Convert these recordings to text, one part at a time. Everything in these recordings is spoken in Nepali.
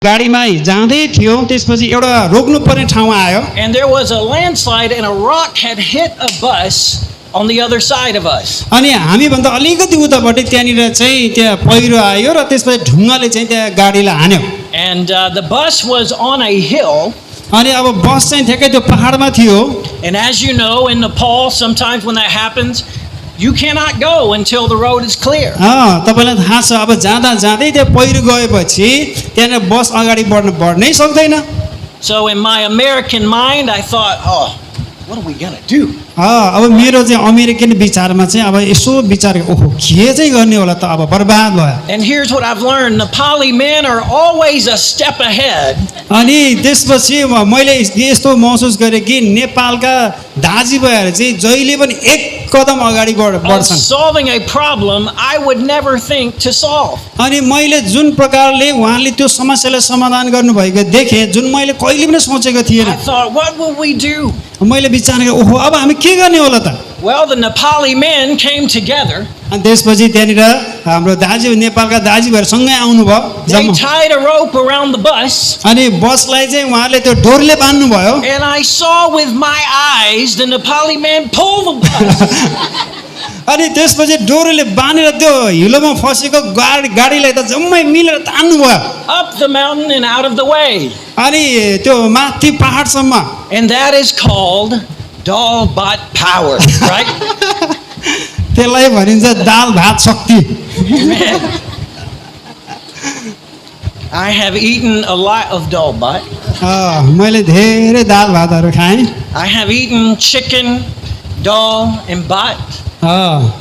गाडीमा जाँदै थियो त्यसपछि एउटा रोक्नु पर्ने ठाउँमा आयो And there was a landslide and a rock had hit a bus on the other side of us. अनि हामीभन्दा अलिकति उतापट्टि त्यहाँनिर चाहिँ त्यहाँ पहिरो आयो र त्यसपछि ढुङ्गाले चाहिँ त्यहाँ गाडीलाई हान्यो And the bus was on a hill. अनि अब बस चाहिँ ठ्याक्कै त्यो पहाडमा थियो And as you know, in Nepal, sometimes when that happens, you cannot go until the road is clear. तपाईँलाई थाहा छ अब जाँदा जाँदै त्यहाँ पहिरो गएपछि त्यहाँनिर बस अगाडि बढ्नै सक्दैन So in my American mind, I thought, oh, what are we going to do? अब मेरो चाहिँ अमेरिकन विचारमा चाहिँ अब यसो विचार ओहो के चाहिँ गर्ने होला त अब बर्बाद भयो And here's what I've learned. Nepali men are always a step ahead अनि त्यसपछि मैले यस्तो महसुस गरेँ कि नेपालका दाजुभाइहरू चाहिँ जहिले पनि एक कदम अगाडि of बढ्छन् solving a problem I would never think to solve. अनि मैले जुन प्रकारले उहाँले त्यो समस्यालाई समाधान गर्नुभएको देखेँ जुन मैले कहिले पनि सोचेको I थिएन thought, what will we do? मैले विचार गरेँ ओहो अब हामी के गर्ने होला त Well, the Nepali men came together. अनि त्यसपछि त्यहाँनिर हाम्रो नेपालका दाजुभाइहरू सँगै आउनुभयो They tied a rope around the bus. अनि बसलाई चाहिँ उहाँले त्यो Dorle बान्नुभयो And I saw with my eyes the Nepali men pull the bus. अनि त्यसपछि डोरले बाँधेर त्यो हिलोमा फसेको गाडीलाई त जम्मै मिलेर तान्नुभयो Up the mountain and out of the way. अनि त्यो माथि पहाडसम्म And that is called Dalbat power, right? त्यसलाई भनिन्छ दाल भात शक्ति Amen. I have eaten a lot of Dalbat. मैले धेरै दाल भातहरू खाएँ I have eaten chicken, dal, and bat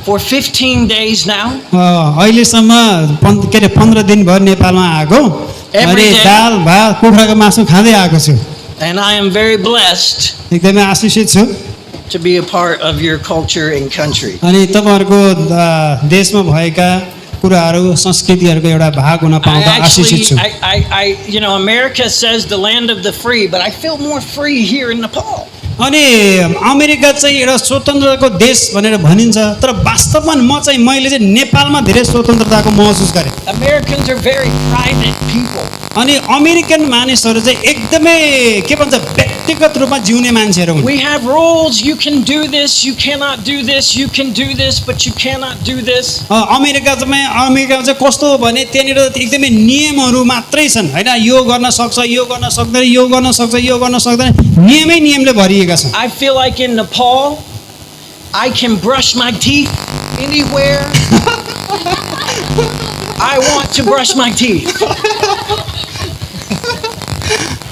for 15 days now. अहिलेसम्म के अरे 15 दिन भयो नेपालमा आएको अनि Every day. दाल भात कुखुराको मासु खाँदै आएको छु And I am very blessed एकदमै आशिषित छु to be a part of your culture and country. अनि तपाईँहरूको देशमा भएका कुराहरू संस्कृतिहरूको एउटा भाग हुन पाउँदा आशिषित छु you know, America says the land of the free, but I feel more free here in Nepal. अनि अमेरिका चाहिँ एउटा स्वतन्त्रताको देश भनेर भनिन्छ तर वास्तवमा मैले चाहिँ नेपालमा धेरै स्वतन्त्रताको महसुस गरेँ Americans are very private people. अनि अमेरिकन मानिसहरू चाहिँ एकदमै के भन्छ व्यक्तिगत रूपमा जिउने मान्छेहरू हुन् We have rules. You can do this. You cannot do this. You can do this, but you cannot do this. अमेरिकामा चाहिँ कस्तो हो भने त्यहाँनिर एकदमै नियमहरू मात्रै छन् होइन यो गर्न सक्छ यो गर्न सक्दैन यो गर्न सक्छ यो गर्न सक्दैन नियमै नियमले भरिएका छन् I feel like in Nepal, I can brush my teeth anywhere I want to brush my teeth.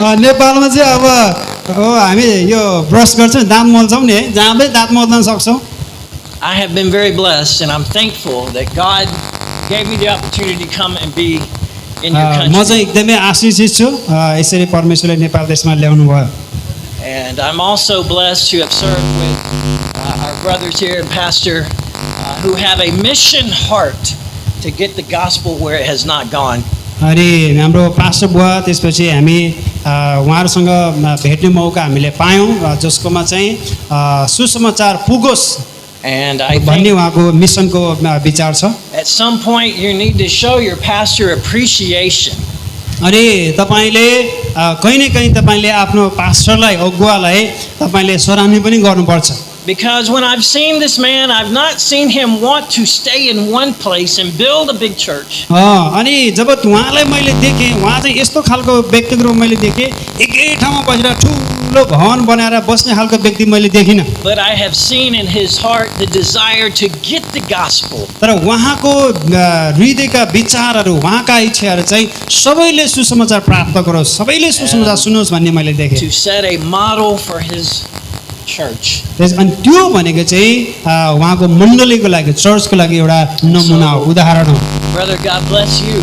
नेपालमा चाहिँ अब हामी यो ब्रस गर्छौँ दाँत मोल्छौँ नि है जहाँ पनि दाँत मोल्न सक्छौँ I have been very blessed, and I'm thankful that God gave me the opportunity to come and be in your म country. चाहिँ एकदमै आशिषित छु यसरी परमेश्वरले नेपाल देशमा ल्याउनु भयो And I'm also blessed to have served with our brothers here and Pastor who have a mission heart to get the gospel where it has not gone. अनि हाम्रो पास्टर बुवा त्यसपछि हामी उहाँहरूसँग भेट्ने मौका हामीले पायौँ जसकोमा चाहिँ सुसमाचार पुगोस् And I भन्ने think उहाँको मिसनको विचार छ at some point you need to show your pastor appreciation. अनि तपाईँले कहीँ न कहीँ तपाईँले आफ्नो पास्टरलाई अगुवालाई तपाईँले सराहना पनि गर्नुपर्छ Because when I've seen this man, I've not seen him want to stay in one place and build a big church. अनि जब उहाँलाई मैले देखेँ उहाँ चाहिँ यस्तो खालको व्यक्तिको रूपमा मैले देखेँ एकै ठाउँमा बसेर ठुलो भवन बनाएर बस्ने खालको व्यक्ति मैले देखिनँ But I have seen in his heart the desire to get the gospel. तर उहाँको हृदयका विचारहरू उहाँका इच्छाहरू चाहिँ सबैले सुसमाचार प्राप्त गरोस् सबैले सुसमाचार सुनोस् भन्ने मैले देखेँ To set a model for his church. अनि त्यो भनेको चाहिँ उहाँको मण्डलीको लागि चर्चको लागि एउटा नमुना हो उदाहरण हो Brother, God bless you.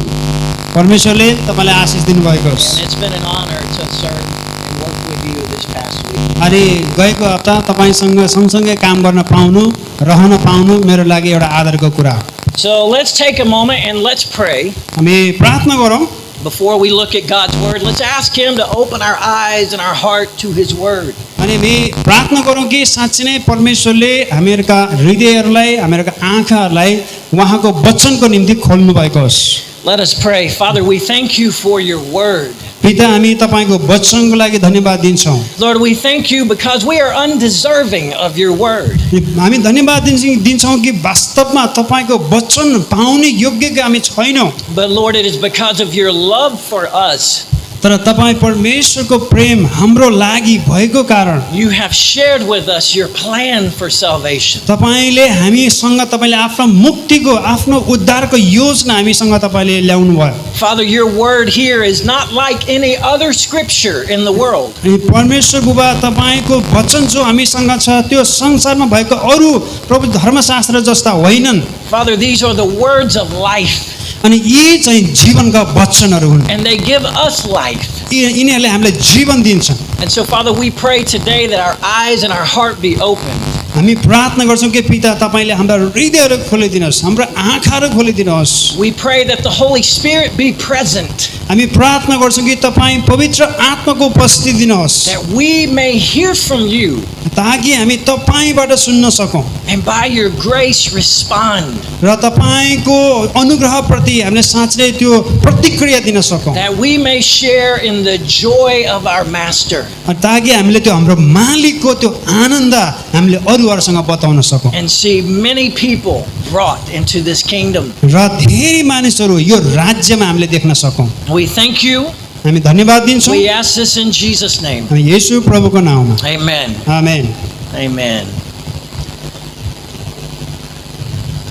परमेश्वरले तपाईँलाई आशिष दिनुभएको होस् And it's been an honor to serve and work with you this past week. अनि गएको हप्ता तपाईँसँग सँगसँगै काम गर्न पाउनु रहन पाउनु मेरो लागि एउटा आदरको कुरा हो So let's take a moment and let's pray. हामी प्रार्थना गरौँ Before we look at God's word, let's ask him to open our eyes and our heart to his word. अनि हामी प्रार्थना गरौँ कि साँच्चै नै परमेश्वरले हामीहरूका हृदयहरूलाई हामीहरूका आँखाहरूलाई उहाँको वचनको निम्ति खोल्नु भएको होस् Let us pray. Father, we thank you for your word. पिता हामी तपाईँको वचनको लागि धन्यवाद दिन्छौँ। Lord, we thank you because we are undeserving of your word. हामी धन्यवाद दिन्छौँ कि वास्तवमा तपाईँको वचन पाउने योग्यका हामी छैनौँ। But Lord, it is because of your love for us. तर तपाईँ परमेश्वरको प्रेम हाम्रो लागि भएको कारण You have shared with us your plan for salvation. तपाईँले हामीसँग तपाईँले आफ्नो मुक्तिको आफ्नो उद्धारको योजना हामीसँग तपाईँले ल्याउनु भयो। Father, your word here is not like any other scripture in the world. अनि परमेश्वर बुबा तपाईँको वचन जो हामीसँग छ त्यो संसारमा भएको अरू प्रभु धर्मशास्त्र जस्ता होइनन्। Father, these are the words of life, अनि यी चाहिँ जीवनका वचनहरू हुन्। and they give us life. यिनीहरूले हामीलाई जीवन दिन्छन्। And so, Father, we pray today that our eyes and our heart be opened. हामी प्रार्थना गर्छौँ कि पिता तपाईँले हाम्रा हृदयहरू खोलिदिनुहोस्, हाम्रो आँखाहरू खोलिदिनुहोस्। We pray that the Holy Spirit be present, हामी प्रार्थना गर्छौँ कि तपाईँ पवित्र आत्माको उपस्थिति दिनुहोस् that we may hear from you, ताकि हामी तपाईँबाट सुन्न सकौँ and by your grace respond, र तपाईँको अनुग्रहप्रति हामीले साँच्चै त्यो प्रतिक्रिया दिन सकौँ, that we may share in the joy of our Master, ताकि हामीले त्यो हाम्रो मालिकको त्यो आनन्द हामीले अरूहरूसँग बताउन सकौँ and see many people brought into this kingdom. र धेरै मानिसहरू यो राज्यमा हामीले देख्न सकौँ। We thank you. हामी धन्यवाद दिन्छौँ We ask this in Jesus' name. हामी येशू प्रभुको नाममा। Amen. Amen. Amen.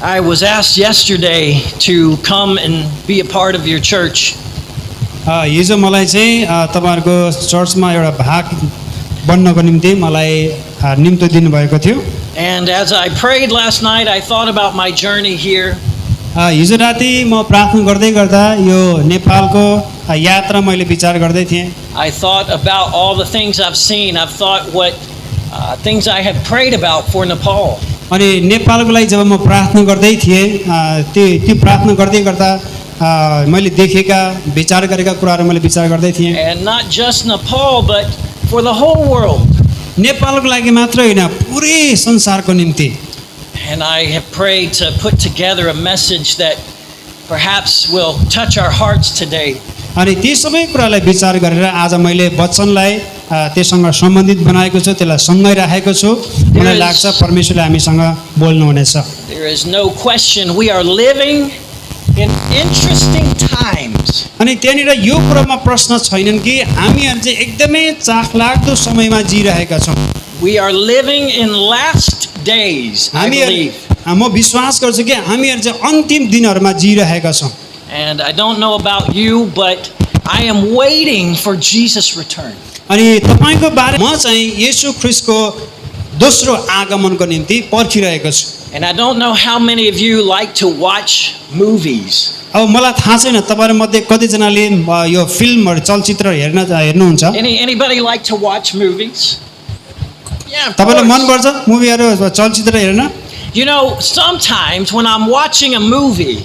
I was asked yesterday to come and be a part of your church. हिजो मलाई चाहिँ तपाईँहरूको चर्चमा एउटा भाग बन्नको निम्ति मलाई निम्तो दिनुभएको थियो। And as I prayed last night, I thought about my journey here. हिजो राति म प्रार्थना गर्दै गर्दा यो नेपालको यात्रा मैले विचार गर्दै थिएँ। I thought about all the things I've seen. I've thought what things I have prayed about for Nepal. अनि नेपालको लागि जब म प्रार्थना गर्दै थिएँ त्यो प्रार्थना गर्दै गर्दा मैले देखेका विचार गरेका कुराहरू मैले विचार गर्दै थिएँ। And not just Nepal, but for the whole world. नेपालको लागि मात्र होइन पुरै संसारको निम्ति। And I have prayed to put together a message that perhaps will touch our hearts today. अनि ती सबै कुरालाई विचार गरेर आज मैले वचनलाई त्यससँग सम्बन्धित बनाएको छु, त्यसलाई सँगै राखेको छु। मलाई लाग्छ परमेश्वरले हामीसँग बोल्नुहुनेछ। There is no question we are living in interesting times. अनि त्यहाँनिर यो कुरामा प्रश्न छैनन् कि हामीहरू चाहिँ एकदमै चाखलाग्दो समयमा जिरहेका छौँ। We are living in last days, I believe. म विश्वास गर्छु कि हामीहरू चाहिँ अन्तिम दिनहरूमा जिरहेका छौँ। And I don't know about you, but I am waiting for Jesus' return. अनि तपाईँको बारे म चाहिँ येशू ख्रीष्टको दोस्रो आगमनको निम्ति पर्खिरहेको छु। And I don't know how many of you like to watch movies. अब मलाई थाहा छैन तपाईँहरू मध्ये कतिजनाले यो फिल्महरू चलचित्र हेर्नुहुन्छ। Anybody like to watch movies? Yeah, of तपाईँलाई मन course. पर्छ मुभीहरू चलचित्र हेर्न? You know, sometimes when I'm watching a movie,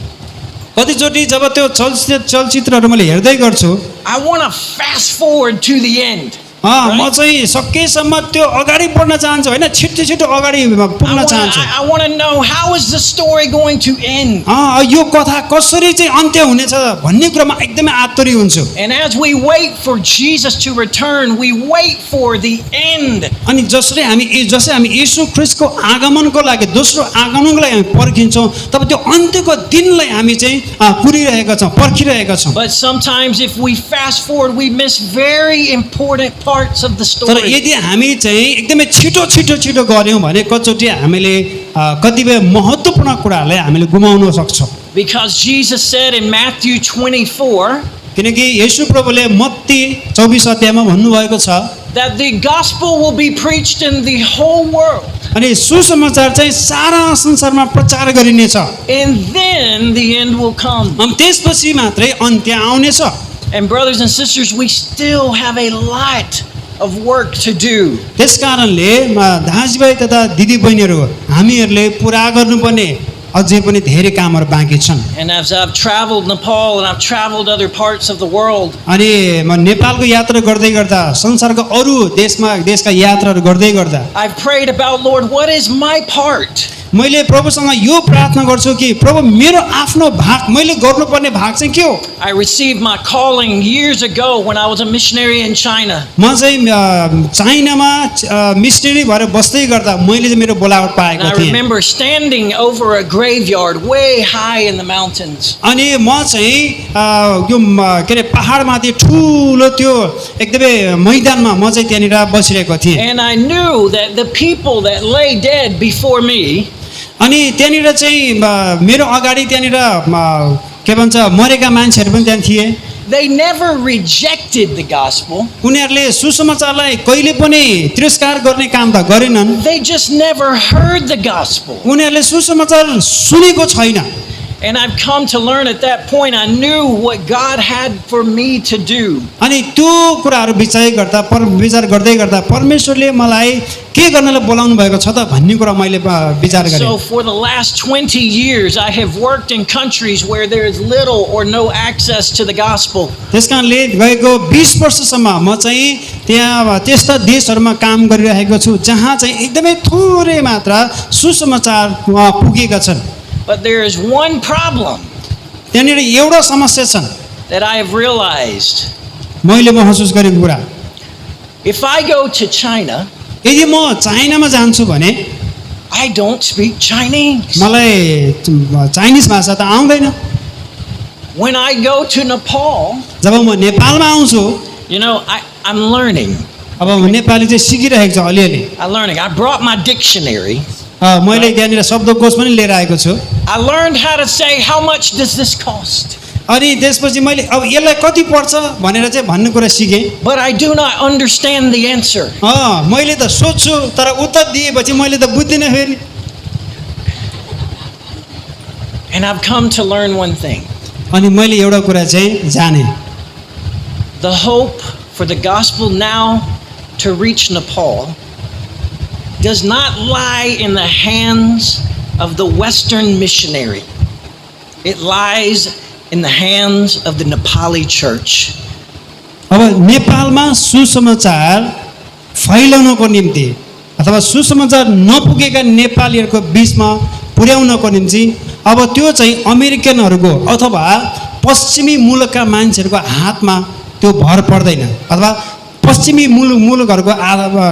कतिचोटि जब त्यो चलचित्रहरू मैले हेर्दै गर्छु I want to fast forward to the end. म चाहिँ सकेसम्म त्यो अगाडि बढ्न चाहन्छु होइन, छिटो छिटो अगाडि पुग्न चाहन्छु। I want to know how is the story going to end. यो कथा कसरी चाहिँ अन्त्य हुनेछ भन्ने कुरामा एकदमै आतुरी हुन्छु। And as we wait for Jesus to return, we wait for the end. अनि जसरी हामी येशू ख्रीष्टको आगमनको लागि दोस्रो आगमनको लागि हामी पर्खिन्छौँ, तब त्यो अन्त्यको दिनलाई हामी चाहिँ कुरिरहेका छौँ, पर्खिरहेका छौँ। But sometimes if we fast forward, we miss very important parts of the तर story. यदि हामी चाहिँ एकदमै छिटो छिटो छिटो गऱ्यौँ भने कतिचोटि हामीले कतिपय महत्त्वपूर्ण कुराहरूलाई हामीले गुमाउन सक्छौँ। Because Jesus said in Matthew 24 किनकि येशू प्रभुले मत्ती 24 अध्यायमा भन्नुभएको छ that the gospel will be preached in the whole world. अनि सुसमाचार चाहिँ सारा संसारमा प्रचार गरिनेछ, And then the end will come. अनि त्यसपछि मात्रै अन्त्य आउनेछ। And brothers and sisters, we still have a lot of work to do. त्यस कारणले दाजुभाइ तथा दिदी बहिनीहरू हामीहरूले पुरा गर्नुपर्ने अझै पनि धेरै कामहरू बाँकी छन्। And as I've traveled Nepal and I've traveled other parts of the world, अनि म नेपालको यात्रा गर्दै गर्दा संसारको अरू देशका यात्राहरू गर्दै गर्दा I've prayed about, Lord, what is my part? मैले प्रभुसँग यो प्रार्थना गर्छु कि प्रभु मेरो आफ्नो भाग मैले गर्नुपर्ने भाग चाहिँ के हो? I received my calling years ago when I was a missionary in China. म चाहिँ चाइनामा मिसनरी भएर बस्दै गर्दा मैले चाहिँ मेरो बोलावट And पाएको I थिएँ। remember standing over a graveyard way high in the mountains. अनि म चाहिँ यो के अरे पहाडमाथि ठुलो त्यो एकदमै मैदानमा म चाहिँ त्यहाँनिर बसिरहेको थिएँ। And I knew that the people that lay dead before me, अनि त्यहाँनिर चाहिँ मेरो अगाडि त्यहाँनिर के भन्छ मरेका मान्छेहरू पनि त्यहाँ थिए। they never rejected the gospel. उनीहरूले सुसमाचारलाई कहिले पनि तिरस्कार गर्ने काम त गरेनन्। They just never heard the gospel. उनीहरूले सुसमाचार सुनेको छैन। And I've come to learn at that point, I knew what God had for me to do. अनि त्यो कुराहरू विचार गर्दै गर्दा परमेश्वरले मलाई के गर्नलाई बोलाउनु भएको छ त भन्ने कुरा मैले विचार गरेँ। So for the last 20 years, I have worked in countries where there is little or no access to the gospel. त्यसकारणले गएको 20 वर्षसम्म म चाहिँ त्यहाँ त्यस्ता देशहरूमा काम गरिरहेको छु जहाँ चाहिँ एकदमै थोरै मात्रा सुसमाचार पुगेका छन्। But there is one problem त्यहाँनिर एउटा समस्या छन् that I have realized. मैले महसुस गरेको कुरा, If I go to China, यदि म चाइनामा जान्छु भने I don't speak Chinese. मलाई चाइनिज भाषा त आउँदैन। When I go to Nepal, जब म नेपालमा आउँछु you know, I'm learning. अब म नेपाली चाहिँ सिकिरहेको छु अलिअलि। I'm learning. I brought my dictionary. मैले त्यहाँनिर शब्दकोश पनि लिएर आएको छु। I learned how to say, how much does this cost? अनि त्यसपछि मैले अब यसलाई कति पर्छ भनेर चाहिँ भन्ने कुरा सिकेँ। But I do not understand the answer. मैले त सोध्छु तर उत्तर दिएपछि मैले त बुझ्दिनँ फेरि। And I've come to learn one thing. अनि मैले एउटा कुरा चाहिँ जाने, The hope for the gospel now to reach Nepal does not lie in the hands of the Western missionary. It lies in the hands of the Nepali church. अब नेपालमा सुसमाचार फैलाउनको निम्ति अथवा सुसमाचार नपुगेका नेपालीहरूको बिचमा पुर्याउनको निम्ति अब त्यो चाहिँ अमेरिकनहरूको अथवा पश्चिमी मुलुकका मान्छेहरूको हातमा त्यो भर पर्दैन अथवा पश्चिमी मुलुकहरूको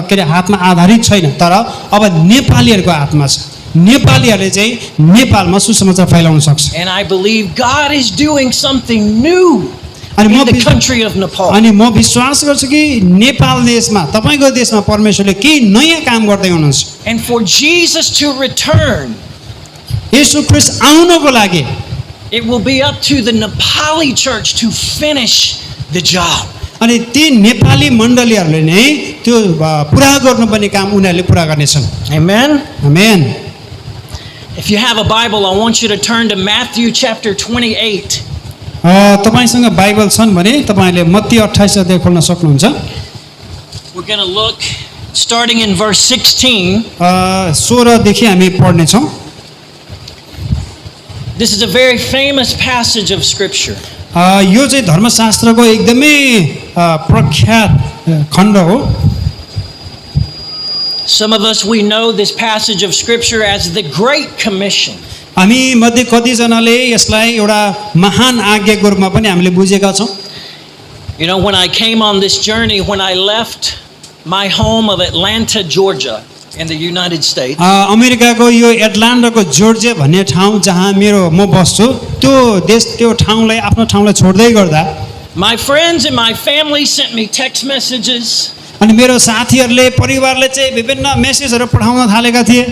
के अरे हातमा आधारित छैन, तर अब नेपालीहरूको हातमा छ। नेपालीहरूले चाहिँ नेपालमा सुसमाचार फैलाउन सक्छ। And I believe God is doing something new अनि in the country of Nepal. अनि म विश्वास गर्छु कि नेपाल देशमा तपाईको देशमा परमेश्वरले केही नयाँ काम गर्दै हुनुहुन्छ। And for Jesus to return, येशू ख्रीष्ट आउनको लागि it will be up to the Nepali church to finish the job. अनि ती नेपाली मण्डलीहरूले नै त्यो पुरा गर्नुपर्ने काम उनीहरूले पुरा गर्नेछन्। Amen. Amen. If you have a Bible, I want you to turn to Matthew chapter 28. तपाईसँग बाइबल छन् भने तपाईले मत्ती 28 अध्याय खोल्न सक्नुहुन्छ। We're going to look starting in verse 16. 16 देखि हामी पढ्ने छौं। This is a very famous passage of scripture. यो चाहिँ धर्मशास्त्रको एकदमै प्रख्यात खण्ड हो। Some of us, we know this passage of scripture as the Great Commission. हामी मध्ये कतिजनाले यसलाई एउटा महान आज्ञाको रूपमा पनि हामीले बुझेका छौं। You know, when I came on this journey, when I left my home of Atlanta, Georgia, in the United States, अमेरिकाको यो एटलान्टाको जर्जिया भन्ने ठाउँ जहाँ म बस्छु त्यो ठाउँलाई आफ्नो ठाउँलाई छोड्दै गर्दा my friends and my family sent me text messages अनि मेरो साथीहरूले परिवारले चाहिँ विभिन्न मेसेजहरू पठाउन थालेका थिए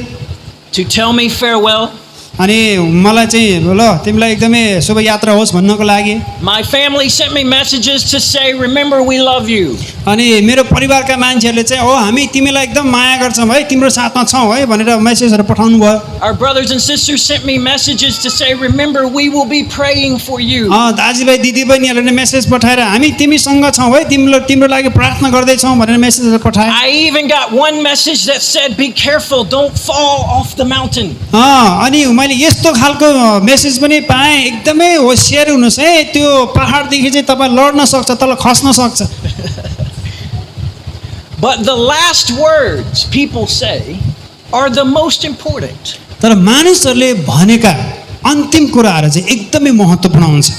to tell me farewell. अनि मलाई चाहिँ ल तिमीलाई एकदमै शुभ यात्रा होस् भन्नको लागि। My family sent me messages to say, remember, we love you. अनि मेरो परिवारका मान्छेहरूले चाहिँ ओ हामी तिमीलाई एकदम माया गर्छौँ है, तिम्रो साथमा छौँ है भनेर मेसेजहरू पठाउनु भयो। Our brothers and sisters sent me messages to say, remember, we will be praying for you. दाजुभाइ दिदीबहिनीहरूले मेसेज पठाएर हामी तिमीसँग छौँ है, तिम्रो लागि प्रार्थना गर्दै छौँ भनेर मेसेजहरू पठाए। I even got one message that said, be careful, don't fall off the mountain. अनि मैले यस्तो खालको मेसेज पनि पाएँ, एकदमै होशियार हुनुहोस् है, त्यो पहाडदेखि चाहिँ तपाईँ लड्न सक्छ, तल खस्न सक्छ। But the last words people say are the most important. तर मानिसहरूले भनेका अन्तिम कुराहरू चाहिँ एकदमै महत्त्वपूर्ण हुन्छ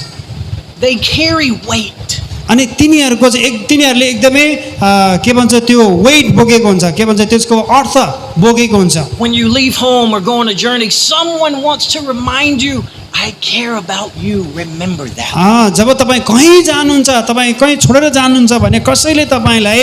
They carry weight. अनि तिनीहरूको चाहिँ तिनीहरूले एकदमै के भन्छ त्यो वेट बोकेको हुन्छ के भन्छ त्यसको अर्थ बोकेको हुन्छ When you leave home or go on a journey, someone wants to remind you, I care about you. Remember that. जब तपाईँ कहीँ जानुहुन्छ तपाईँ कहीँ छोडेर जानुहुन्छ भने कसैले तपाईँलाई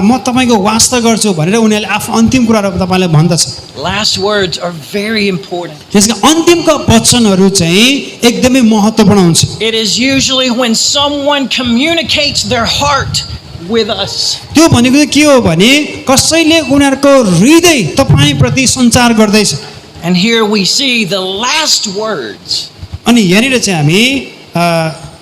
म तपाईँको वास्ता गर्छु भनेर उनीहरूले आफ्नो अन्तिम कुराहरू तपाईँलाई भन्दछ Last words are very important. त्यसका अन्तिमका वचनहरू चाहिँ एकदमै महत्त्वपूर्ण हुन्छ It is usually when someone communicates their heart with us. त्यो भनेको चाहिँ के हो भने कसैले उनीहरूको हृदय तपाईँप्रति सञ्चार गर्दैछ And here we see the last words अनि यहाँनिर चाहिँ हामी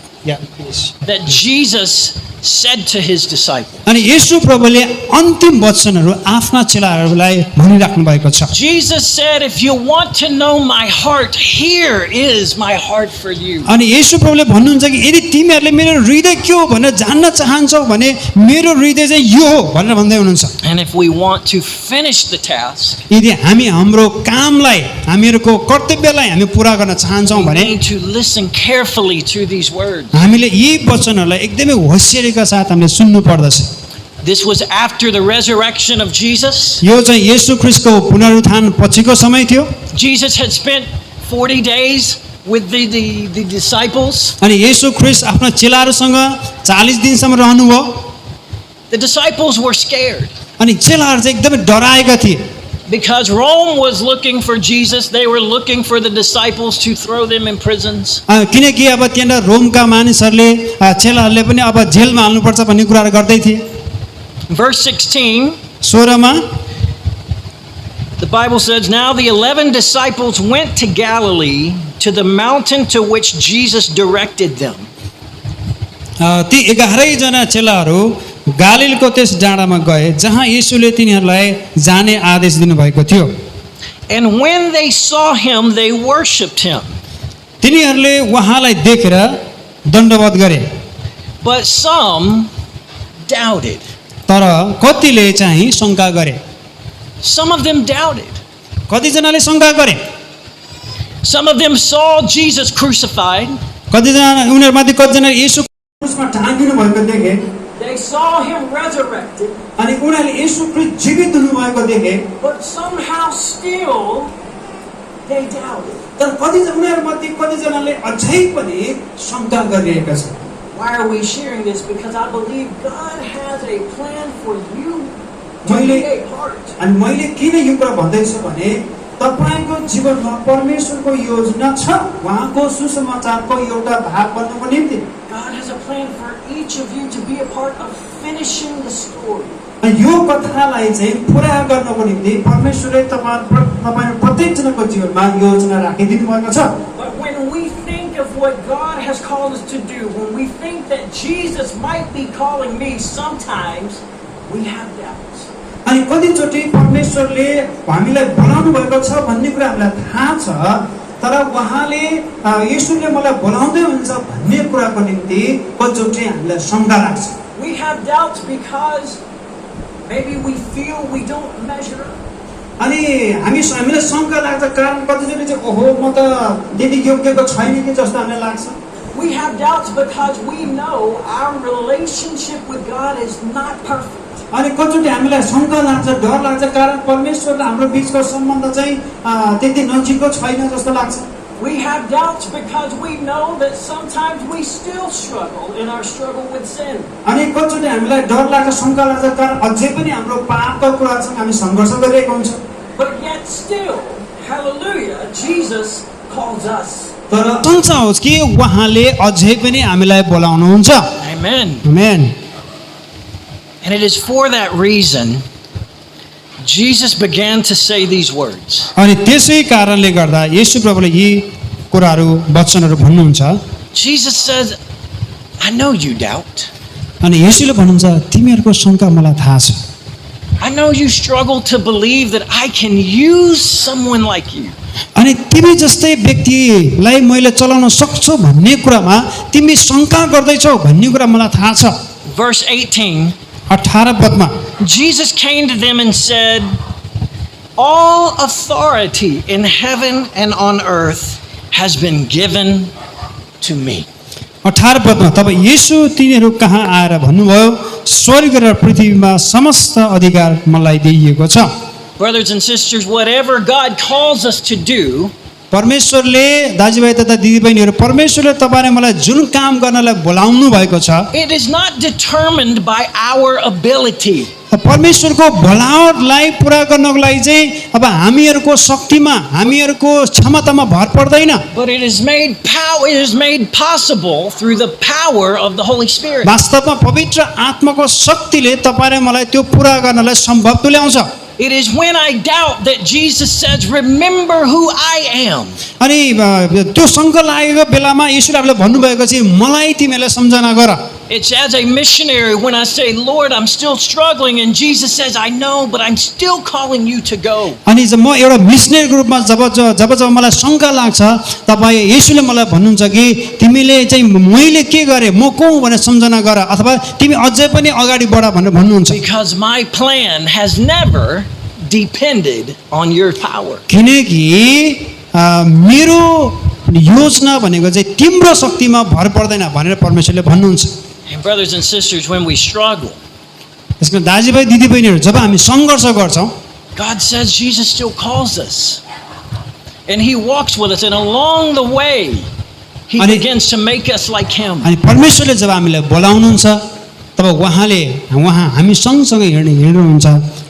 that Jesus said to his disciples. अनि येशू प्रभुले अन्तिम वचनहरू आफ्ना चेलाहरूलाई भनिराख्नु भएको छ Jesus said, if you want to know my heart, here is my heart for you. अनि येशू प्रभुले भन्नुहुन्छ कि यदि तिमीहरूले मेरो हृदय के हो भनेर जान्न चाहन्छौ भने मेरो हृदय चाहिँ यो हो भनेर भन्दै हुनुहुन्छ And if we want to finish the task, यदि हामी हाम्रो कामलाई हामीहरूको कर्तव्यलाई हामी पुरा गर्न चाहन्छौँ we भने need to listen carefully to these words. हामीले यी वचनहरूलाई एकदमै होसियारीका साथ हामीले सुन्नु पर्दछ This was after the resurrection of Jesus. यो चाहिँ येशू ख्रीष्टको पुनरुत्थान पछिको समय थियो Jesus had spent 40 days with the disciples. अनि येशू ख्रीष्ट आफ्ना चेलाहरूसँग 40 दिनसम्म रहनुभयो The disciples were scared अनि चेलाहरू चाहिँ एकदमै डराएका थिए because Rome was looking for Jesus. They were looking for the disciples to throw them in prisons. किनकि अब त्यहाँ रोमका मानिसहरूले चेलाहरूले पनि अब जेलमा हाल्नुपर्छ भन्ने कुराहरू गर्दै थिए Verse 16, 16मा the Bible says, now the 11 disciples went to Galilee to the mountain to which Jesus directed them. ती 11 जना चेलाहरू गालिलको त्यस डाँडामा गए जहाँ येशूले तिनीहरूलाई जाने आदेश दिनुभएको थियो And when they saw him, they worshipped him. तिनीहरूले उहाँलाई देखेर दण्डवत गरे But some doubted. तर कतिले चाहिँ शङ्का गरे Some of them doubted. कतिजनाले शङ्का गरे Some of them saw Jesus crucified. कतिजना उनीहरूमाथि कतिजना येशू क्रुसमा टाँगिनु भएको देखे They saw him resurrected. अनि उनीहरूले येशू ख्रीष्ट जीवित हुनुभएको देखे But somehow still they doubted. तर उनीहरूमध्ये कतिजनाले अझै पनि शङ्का गरिरहेका छन् Why are we sharing this? Because I believe God has a plan for you to be a part. अनि मैले किन यो कुरा भन्दैछु भने तपाईको जीवनमा परमेश्वरको योजना छ उहाँको सुसमाचारको एउटा भाग बन्नको निम्ति God has a plan for each of you to be a part of finishing the story. यो कथालाई चाहिँ पुरा गर्नको निम्ति परमेश्वरले तपाईँ प्रत्येकजनाको जीवनमा योजना राखिदिनु भएको छ But when we think of what God has called us to do, when we think that Jesus might be calling me, sometimes we have doubts. अनि कतिचोटि परमेश्वरले हामीलाई बोलाउनु भएको छ भन्ने कुरा हामीलाई थाहा छ तर उहाँले येशूले मलाई बोलाउँदै हुन्छ भन्ने कुराको निम्ति कतिचोटि हामीलाई शङ्का लाग्छ We have doubts because maybe we feel we don't measure up. अनि हामीलाई शङ्का लाग्छ कारण कतिचोटि चाहिँ ओहो म त त्यति योग्यको छैन कि जस्तो हामीलाई लाग्छ We have doubts because we know our relationship with God is not perfect. अनि कतिचोटि हामीलाई शङ्का लाग्छ डर लाग्छ कारण परमेश्वर र हाम्रो बिचको सम्बन्ध चाहिँ त्यति नजिकको छैन जस्तो लाग्छ We have doubts because we know that sometimes we still struggle in our struggle with sin. अनि कतिचोटि हामीलाई डर लाग्छ शङ्का लाग्छ कारण अझै पनि हाम्रो पापको कुरासँग हामी सङ्घर्ष गरिरहेको हुन्छ But yet still, hallelujah, Jesus calls us. तर सन्चो होस् कि उहाँले अझै पनि हामीलाई बोलाउनुहुन्छ Amen. Amen And it is for that reason Jesus began to say these words. अनि त्यसै कारणले गर्दा येशू प्रभुले यी कुराहरू वचनहरू भन्नुहुन्छ Jesus says, I know you doubt. अनि येशूले भन्नुहुन्छ तिमीहरूको शङ्का मलाई थाहा छ I know you struggle to believe that I can use someone like you. अनि तिमी जस्तै व्यक्तिलाई मैले चलाउन सक्छु भन्ने कुरामा तिमी शङ्का गर्दैछौ भन्ने कुरा मलाई थाहा छ Verse 18, 18 पदमा Jesus came to them and said, all authority in heaven and on earth has been given to me. 18 पदमा तब येशू तिनीहरू कहाँ आएर भन्नुभयो स्वर्ग र पृथ्वीमा समस्त अधिकार मलाई दिइएको छ। Brothers and sisters, whatever God calls us to do, परमेश्वरले दाजुभाइ तथा दिदीबहिनीहरू परमेश्वरले तपाईँ मलाई जुन काम गर्नलाई बोलाउनु भएको छ it is not determined by our ability. परमेश्वरको बोलावटलाई पुरा गर्नको लागि चाहिँ अब हामीहरूको शक्तिमा हामीहरूको क्षमतामा भर पर्दैन, But it is made possible through the power of the Holy Spirit. वास्तवमा पवित्र आत्माको शक्तिले तपाईँ र मलाई त्यो पुरा गर्नलाई सम्भव तुल्याउँछ। It is when I doubt that Jesus says, "Remember who I am." अनि त्यो शङ्का लागेको बेलामा येशूले आफूलाई भन्नुभएको चाहिँ मलाई तिमीलाई सम्झना गर। It's as a missionary when I say, "Lord, I'm still struggling," and Jesus says, "I know, but I'm still calling you to go." अनि जब म एउटा मिसनरीको रूपमा जब मलाई शङ्का लाग्छ तपाईँ येशूले मलाई भन्नुहुन्छ कि तिमीले चाहिँ मैले के गरेँ म को हुँ भनेर सम्झना गर अथवा तिमी अझै पनि अगाडि बढ भनेर भन्नुहुन्छ। Because my plan has never depended on your power. किनकि मेरो योजना भनेको चाहिँ तिम्रो शक्तिमा भर पर्दैन भनेर परमेश्वरले भन्नुहुन्छ। And brothers and sisters, when we struggle, यसको दाजुभाइ दिदीबहिनीहरू जब हामी सङ्घर्ष गर्छौँ God says Jesus still calls us. And He walks with us, and along the way, He अनि- begins to make us like Him. अनि परमेश्वरले जब हामीलाई बोलाउनुहुन्छ तब उहाँ हामी सँगसँगै हिँड्नुहुन्छ,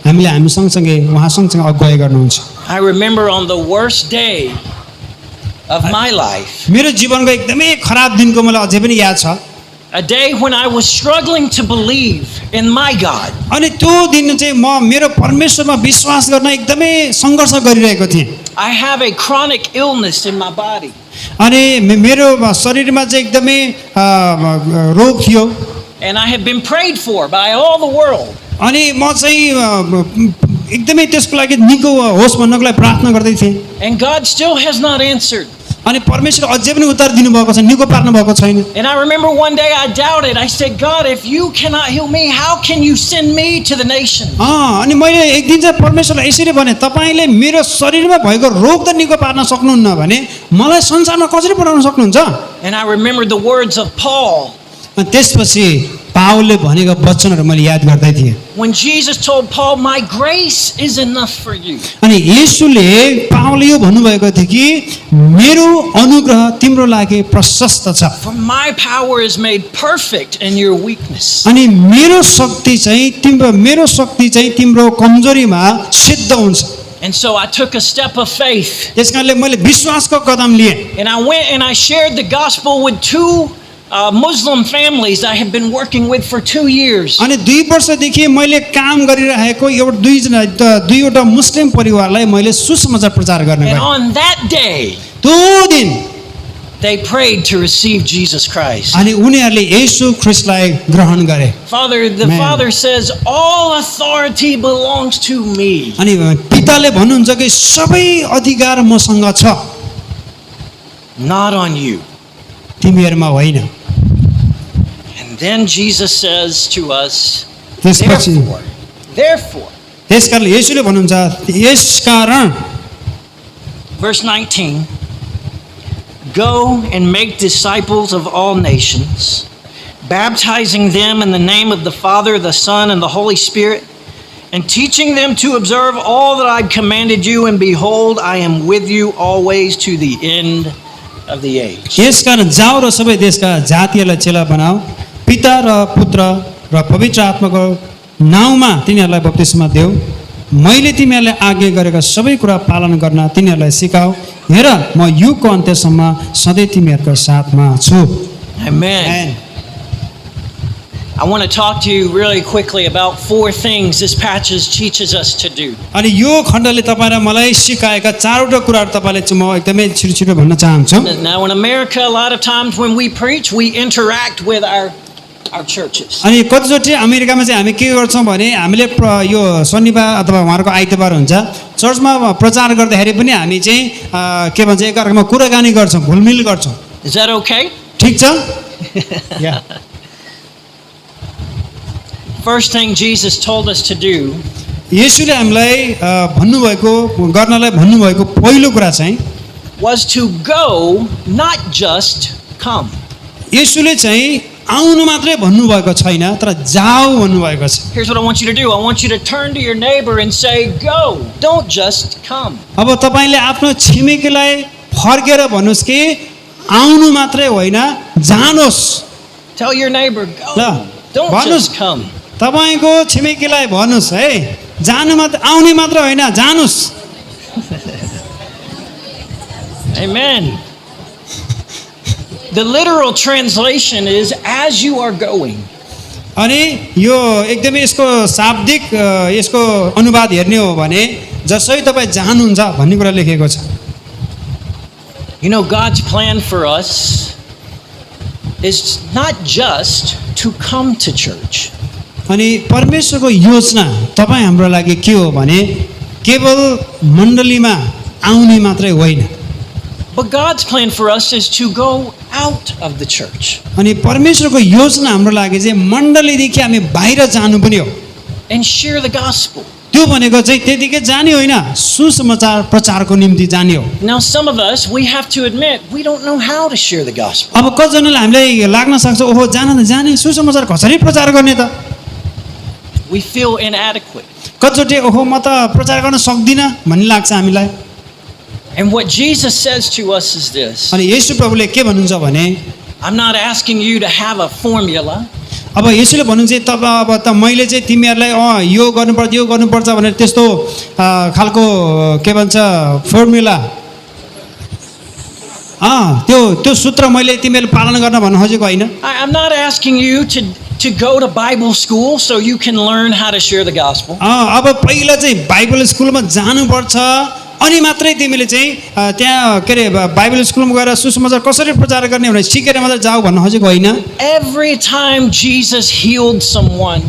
हामी सँगसँगै उहाँ सँगसँगै अगुवाई गर्नुहुन्छ। I remember on the worst day of my life, मेरो जीवनको एकदमै खराब दिनको मलाई अझै पनि याद छ। a day when I was struggling to believe in my God. अनि त्यो दिन चाहिँ म मेरो परमेश्वरमा विश्वास गर्न एकदमै सङ्घर्ष गरिरहेको थिएँ। I have a chronic illness in my body. अनि मेरो शरीरमा चाहिँ एकदमै रोग थियो And I have been prayed for by all the world. अनि म चाहिँ एकदमै त्यसको लागि निको होस् भन्नको लागि प्रार्थना गर्दै थिएँ। And God still has not answered. अनि परमेश्वर अझै पनि उत्तर दिनुभएको छ, निको पार्नु भएको छैन। And I remember one day I doubted. I said, "God, if you cannot heal me, how can you send me to the nation?" अनि मैले एक दिन चाहिँ परमेश्वरलाई यसरी भने तपाईँले मेरो शरीरमा भएको रोग त निको पार्न सक्नुहुन्न भने मलाई संसारमा कसरी पठाउन सक्नुहुन्छ। And I remembered the words of Paul. अनि त्यसपछि पावलले भनेको वचनहरू मैले याद गर्दै थिएँ। When Jesus told Paul, "My grace is enough for you." अनि येशूले पावलले यो भन्नुभएको थियो कि मेरो अनुग्रह तिम्रो लागि प्रशस्त छ। For my power is made perfect in your weakness. अनि मेरो शक्ति चाहिँ तिम्रो कमजोरीमा सिद्ध हुन्छ। And so I took a step of faith. त्यसकारणले मैले विश्वासको कदम लिएँ And I went and I shared the gospel with two Muslim families I have been working with for 2 years. अनि 2 वर्षदेखि मैले काम गरिरहेको दुईवटा मुस्लिम परिवारलाई मैले सुसमाचार प्रचार गर्ने And गरेँ। on that day, त्यो दिन they prayed to receive Jesus Christ. अनि उनीहरूले येशू ख्रिस्टलाई ग्रहण गरे। The Man. Father says, "All authority belongs to me." अनि पिताले भन्नुहुन्छ कि सबै अधिकार मसँग छ, Not on you. तिमीहरूमा होइन। And then Jesus says to us, त्यसपछि Therefore, त्यसकारणले येशूले भन्नुहुन्छ यसकारण verse 19, "Go and make disciples of all nations, baptizing them in the name of the Father, the Son, and the Holy Spirit, and teaching them to observe all that I've commanded you, and behold, I am with you always to the end of the age." यसकारण जाऊ र सबै देशका जातिहरूलाई चेला बनाऊ, पिता र पुत्र र पवित्र आत्माको नाउँमा तिनीहरूलाई बप्तिस्मा देऊ, मैले तिमीहरूलाई आज्ञा गरेका सबै कुरा पालन गर्न तिनीहरूलाई सिकाऊ, हेर म युगको अन्त्यसम्म सधैँ तिमीहरूको साथमा छु। Amen. I want to talk to you really quickly about 4 things this passage teaches us to do. अनि यो खण्डले तपाईँ र मलाई सिकाएका 4वटा कुराहरू तपाईँले चाहिँ म एकदमै छिटो भन्न चाहन्छु। Now in America, a lot of times when we preach, we interact with our churches. अनि कतिचोटि अमेरिकामा चाहिँ हामी के गर्छौँ भने हामीले यो शनिबार अथवा उहाँहरूको आइतबार हुन्छ चर्चमा प्रचार गर्दाखेरि पनि हामी चाहिँ के भन्छ एकअर्कामा कुराकानी गर्छौँ, घुलमिल गर्छौँ। Is that okay? ठिक छ। First thing Jesus told us to do येशूले हामीलाई भन्नुभएको गर्नलाई भन्नुभएको पहिलो कुरा चाहिँ was to go, not just come. येशूले चाहिँ आउनु मात्रै भन्नुभएको छैन तर जाऊ भन्नुभएको छ। Here's what I want you to do. I want you to turn to your neighbor and say, go. Don't just come. अब तपाईँले आफ्नो छिमेकीलाई फर्केर भन्नुहोस् कि आउनु मात्रै होइन जानुहोस्। Tell your neighbor, go. ल Don't भन्नुहोस् just come. तपाईँको छिमेकीलाई भन्नुहोस् है जानु मात्र आउने मात्र होइन जानुहोस्। Amen. The literal translation is as you are going. अनि यो एकदमै यसको शाब्दिक यसको अनुवाद हेर्ने हो भने जसै तपाईँ जानुहुन्छ भन्ने कुरा लेखेको छ। You know, God's plan for us is not just to come to church. अनि परमेश्वरको योजना तपाईँ हाम्रो लागि के हो भने केवल मण्डलीमा आउने मात्रै होइन। But God's plan for us is to go out of the church अनि परमेश्वरको योजना हाम्रो लागि चाहिँ मण्डलीदेखि हामी बाहिर जानु पनि हो। and share the gospel. त्यो भनेको चाहिँ त्यतिकै जाने होइन सुसमाचार प्रचारको निम्ति जाने हो। Now, some of us, we have to admit, we don't know how to share the gospel. अब कतिजनालाई हामीलाई लाग्न सक्छ ओहो जान त जाने सुसमाचार कसरी प्रचार गर्ने त। We feel inadequate. कतिचोटि ओहो म त प्रचार गर्न सक्दिनँ भन्ने लाग्छ हामीलाई। And what Jesus says to us is this. अनि येशू प्रभुले के भन्नुहुन्छ भने I'm not asking you to have a formula. अब येशूले भन्नुहुन्छ तब अब त मैले चाहिँ तिमीहरूलाई यो गर्नुपर्छ भनेर त्यस्तो खालको के भन्छ फर्मुला त्यो सूत्र मैले तिमीहरूले पालन गर्न भन्न खोजेको होइन। I'm not asking you to go to Bible school so you can learn how to share the gospel. अब पहिला चाहिँ बाइबल स्कुलमा जानुपर्छ अनि मात्रै तिमीले चाहिँ त्यहाँ के अरे बाइबल स्कुलमा गएर सुसमाचार कसरी प्रचार गर्ने भनेर सिकेर मात्रै जाऊ भन्न खोजेको होइन। Every time Jesus healed someone,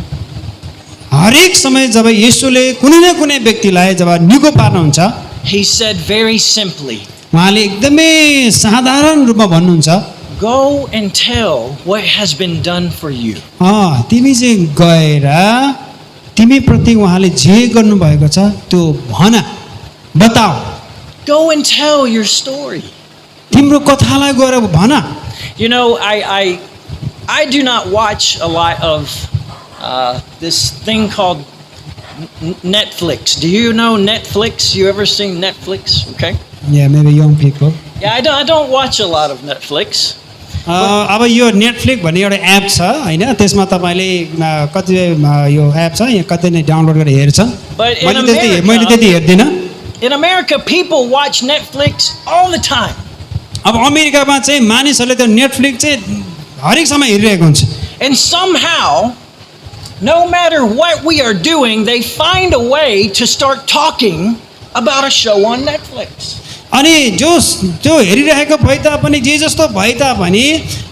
हरेक समय जब येशूले कुनै न कुनै व्यक्तिलाई जब निको पार्नुहुन्छ he said very simply, उहाँले एकदमै साधारण रूपमा भन्नुहुन्छ go and tell what has been done for you. तिमी चाहिँ गएर तिमी प्रति उहाँले जे गर्नुभएको छ त्यो भन बताऊ। Go and tell your story. तिम्रो कथालाई गएर भन। You know, I do not watch a lot of this thing called Netflix. Do you know Netflix? You ever seen Netflix? Okay. Yeah, maybe young people. Yeah, I don't watch a lot of Netflix. अब यो नेटफ्लिक्स भन्ने एउटा एप छ होइन त्यसमा तपाईँले कति यो एप छ यहाँ कतै नै डाउनलोड गरेर हेर्छन्। But in मैले त्यति हेर्दिनँ। In America, people watch Netflix all the time. अब अमेरिकामा चाहिँ मानिसहरूले त्यो नेटफ्लिक्स चाहिँ हरेक समय हेरिरहेको हुन्छ। And somehow, no matter what we are doing, they find a way to start talking about a show on Netflix. अनि त्यो हेरिरहेको भए तापनि जे जस्तो भए तापनि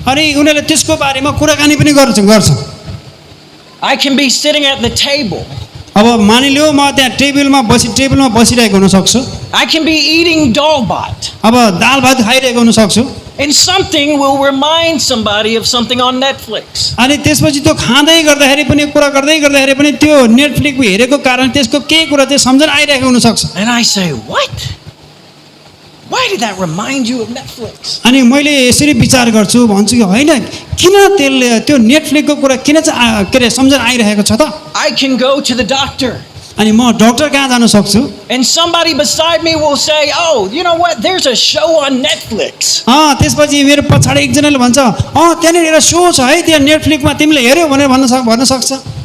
अनि उनीहरूले त्यसको बारेमा कुराकानी पनि गर्छन्। I can be sitting at the table. अब मानिलियो म त्यहाँ टेबलमा बसिरहेको हुन सक्छु। I can be eating dal bhat. अब दाल भात खाइरहेको हुन सक्छु। And something will remind somebody of something on Netflix. अनि त्यसपछि त्यो खाँदै गर्दाखेरि पनि कुरा गर्दै पनि त्यो नेटफ्लिक्स हेरेको कारण त्यसको केही कुरा चाहिँ सम्झना आइरहेको हुन सक्छ। And I say, what? Why did that remind you of Netflix? अनि मैले यसरी विचार गर्छु भन्छु कि होइन किन त्यसले त्यो नेटफ्लिक्सको कुरा किन चाहिँ के अरे सम्झना आइरहेको छ त। I can go to the doctor. अनि म डाक्टर कहाँ जान सक्छु। And somebody beside me will say, oh, you know what? There's a show on Netflix. त्यसपछि मेरो पछाडि एकजनाले भन्छ त्यहाँनिर एउटा सो छ है त्यहाँ नेटफ्लिक्समा तिमीले हेऱ्यौ भनेर भन्न सक्छ।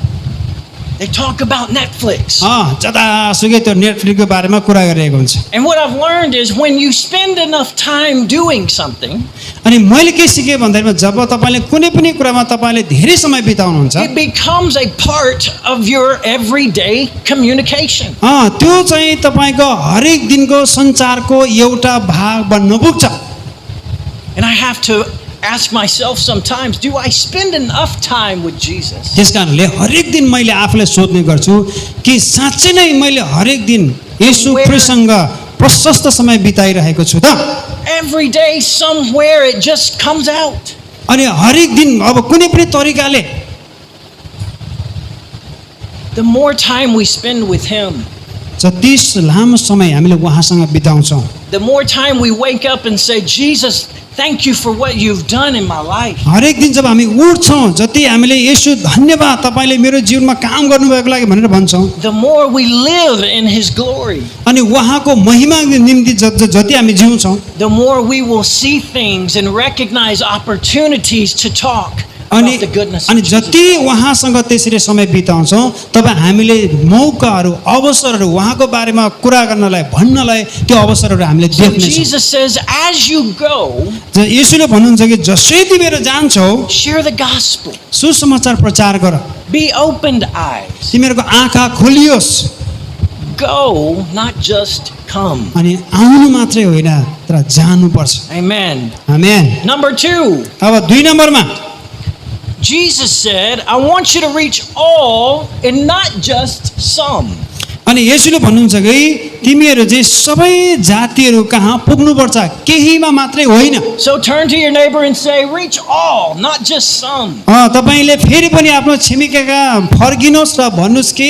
They talk about Netflix. जतासुकै त्यो नेटफ्लिक्सको बारेमा कुरा गरिरहेको हुन्छ। And what I've learned is when you spend enough time doing something, अनि मैले के सिकेँ भन्दाखेरि जब तपाईँले कुनै पनि कुरामा तपाईँले धेरै समय बिताउनुहुन्छ it becomes a part of your everyday communication. त्यो चाहिँ तपाईँको हरेक दिनको सञ्चारको एउटा भाग बन्न पुग्छ। And I have to ask myself sometimes, do I spend enough time with Jesus? त्यसकारणले हरेक दिन मैले आफूलाई सोध्ने गर्छु कि साँच्चै नै मैले हरेक दिन येशू ख्रीष्टसँग प्रशस्त समय बिताइरहेको छु त। Every day somewhere it just comes out. अनि हरेक दिन अब कुनै पनि तरिकाले the more time we spend with Him, जति लामो समय हामीले उहाँसँग बिताउँछौँ, the more time we wake up and say, Jesus, thank you for what you've done in my life. हरेक दिन जब हामी उठ्छौँ, जति हामीले यसो धन्यवाद तपाईँले मेरो जीवनमा काम गर्नुभएको लागि भनेर भन्छौँ, The more we live in His glory, अनि उहाँको महिमा निम्ति जति हामी जिउँछौँ, the more we will see things and recognize opportunities to talk अनि about the goodness अनि of Jesus. जति उहाँसँग त्यसरी समय बिताउँछौँ, तब हामीले मौकाहरू अवसरहरू उहाँको बारेमा कुरा गर्नलाई भन्नलाई त्यो अवसरहरू हामीले So देख्नेछौँ। Jesus says, as you go, येशूले भन्नुहुन्छ कि जसै तिमीहरू जान्छौ, share the gospel. सुसमाचार प्रचार गर, Be opened eyes. तिमीहरूको आँखा खोलियोस्, Go, not just come. अनि आउनु मात्रै होइन तर जानुपर्छ। Amen. आमेन। Number 2, अब 2 नम्बरमा Jesus said, I want you to reach all and not just some. अनि येशूले भन्नुहुन्छ कि तिमीहरू चाहिँ सबै जातिहरू कहाँ पुग्नुपर्छ, केहीमा मात्रै होइन। So turn to your neighbor and say, reach all, not just some. तपाईँले फेरि पनि आफ्नो छिमेकीका फर्किनुहोस् र भन्नुहोस् कि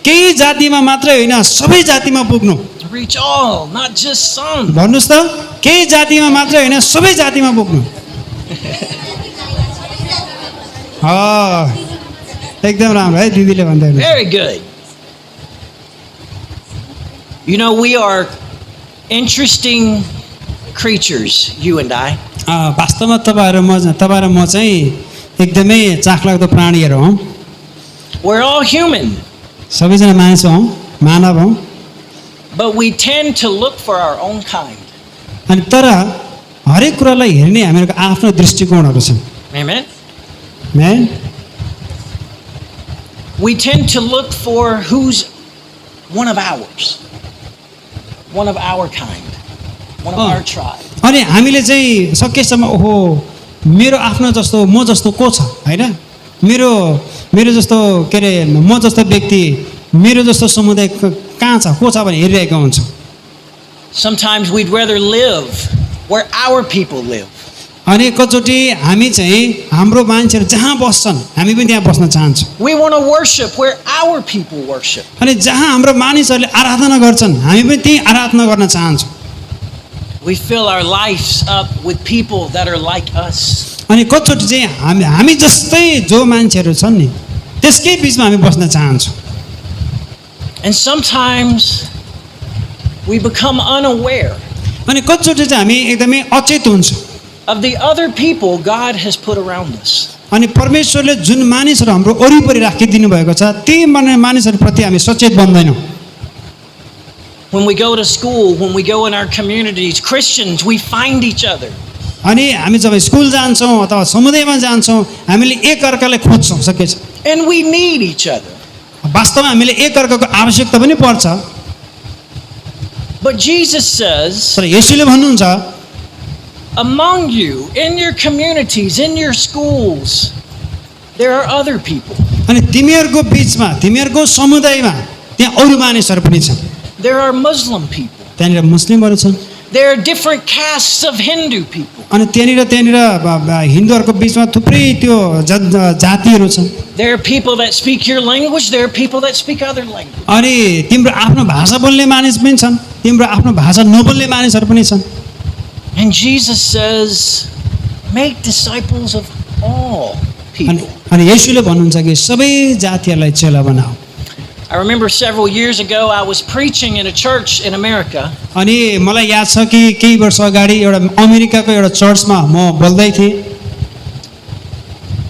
केही जातिमा मात्रै होइन सबै जातिमा पुग्नु। Reach all, not just some. भन्नुहोस् त, केही जातिमा मात्रै होइन सबै जातिमा पुग्नु। एकदम राम्रो है दिदीले भन्दै हुनुहुन्छ। Very good. You know, we are interesting creatures, you and I. वास्तवमा तपाईँ र म चाहिँ एकदमै चाखलाग्दो प्राणीहरू हौँ। We're all human, सबैजना मानिस हौँ, मानव हौँ। but we tend to look for our own kind. अनि तर हरेक कुरालाई हेर्ने हामीहरूको आफ्नो दृष्टिकोणहरू छन्। Amen? Amen? We tend to look for who's one of ours, one of our kind, one of our tribe. अनि हामीले चाहिँ सकेसम्म ओहो मेरो आफ्नो जस्तो म जस्तो को छ होइन, मेरो जस्तो के अरे म जस्तो व्यक्ति मेरो जस्तो समुदाय कहाँ छ को छ भने हेरिरहेको हुन्छ। Sometimes we'd rather live where our people live. अनि कतिचोटि हामी चाहिँ हाम्रो मान्छेहरू जहाँ बस्छन् हामी पनि त्यहाँ बस्न चाहन्छौँ। We want to worship where our people worship. अनि जहाँ हाम्रो मानिसहरूले आराधना गर्छन् हामी पनि त्यहीँ आराधना गर्न चाहन्छौँ। We fill our lives up with people that are like us. अनि कतिचोटि चाहिँ हामी जस्तै जो मान्छेहरू छन् नि त्यसकै बिचमा हामी बस्न चाहन्छौँ। And sometimes we become unaware अनि कतिचोटि चाहिँ हामी एकदमै अचेत हुन्छौँ of the other people God has put around us. अनि परमेश्वरले जुन मानिसहरू हाम्रो वरिपरि राखिदिनु भएको छ ती मानिसहरूप्रति हामी सचेत बन्दैनौँ। When we go to school, when we go in our communities, Christians, we find each other. अनि हामी जब स्कुल जान्छौँ अथवा समुदायमा जान्छौँ हामीले एक अर्कालाई खोज्छौँ सकेछ। And we need each other. वास्तवमा हामीले एक अर्काको आवश्यकता पनि पर्छ। But Jesus says, तर येशूले भन्नुहुन्छ among you, in your communities, in your schools, there are other people. अनि तिमीहरूको बिचमा तिमीहरूको समुदायमा त्यहाँ अरू मानिसहरू पनि छन्। There are Muslim people. त्यहाँनिर मुस्लिमहरू छन्। There are different castes of Hindu people. अनि त्यहाँनिर हिन्दूहरूको बिचमा थुप्रै त्यो जातिहरू छन्। There are people that speak your language. There are people that speak other language. अनि तिम्रो आफ्नो भाषा बोल्ने मानिस पनि छन्, तिम्रो आफ्नो भाषा नबोल्ने मानिसहरू पनि छन्। And Jesus says, make disciples of all people. अनि येशूले भन्नुहुन्छ कि सबै जातिहरूलाई चेला बनाऊ। I remember several years ago I was preaching in a church in America. अनि मलाई याद छ कि केही वर्ष अगाडि एउटा अमेरिकाको एउटा चर्चमा म बोल्दै थिएँ।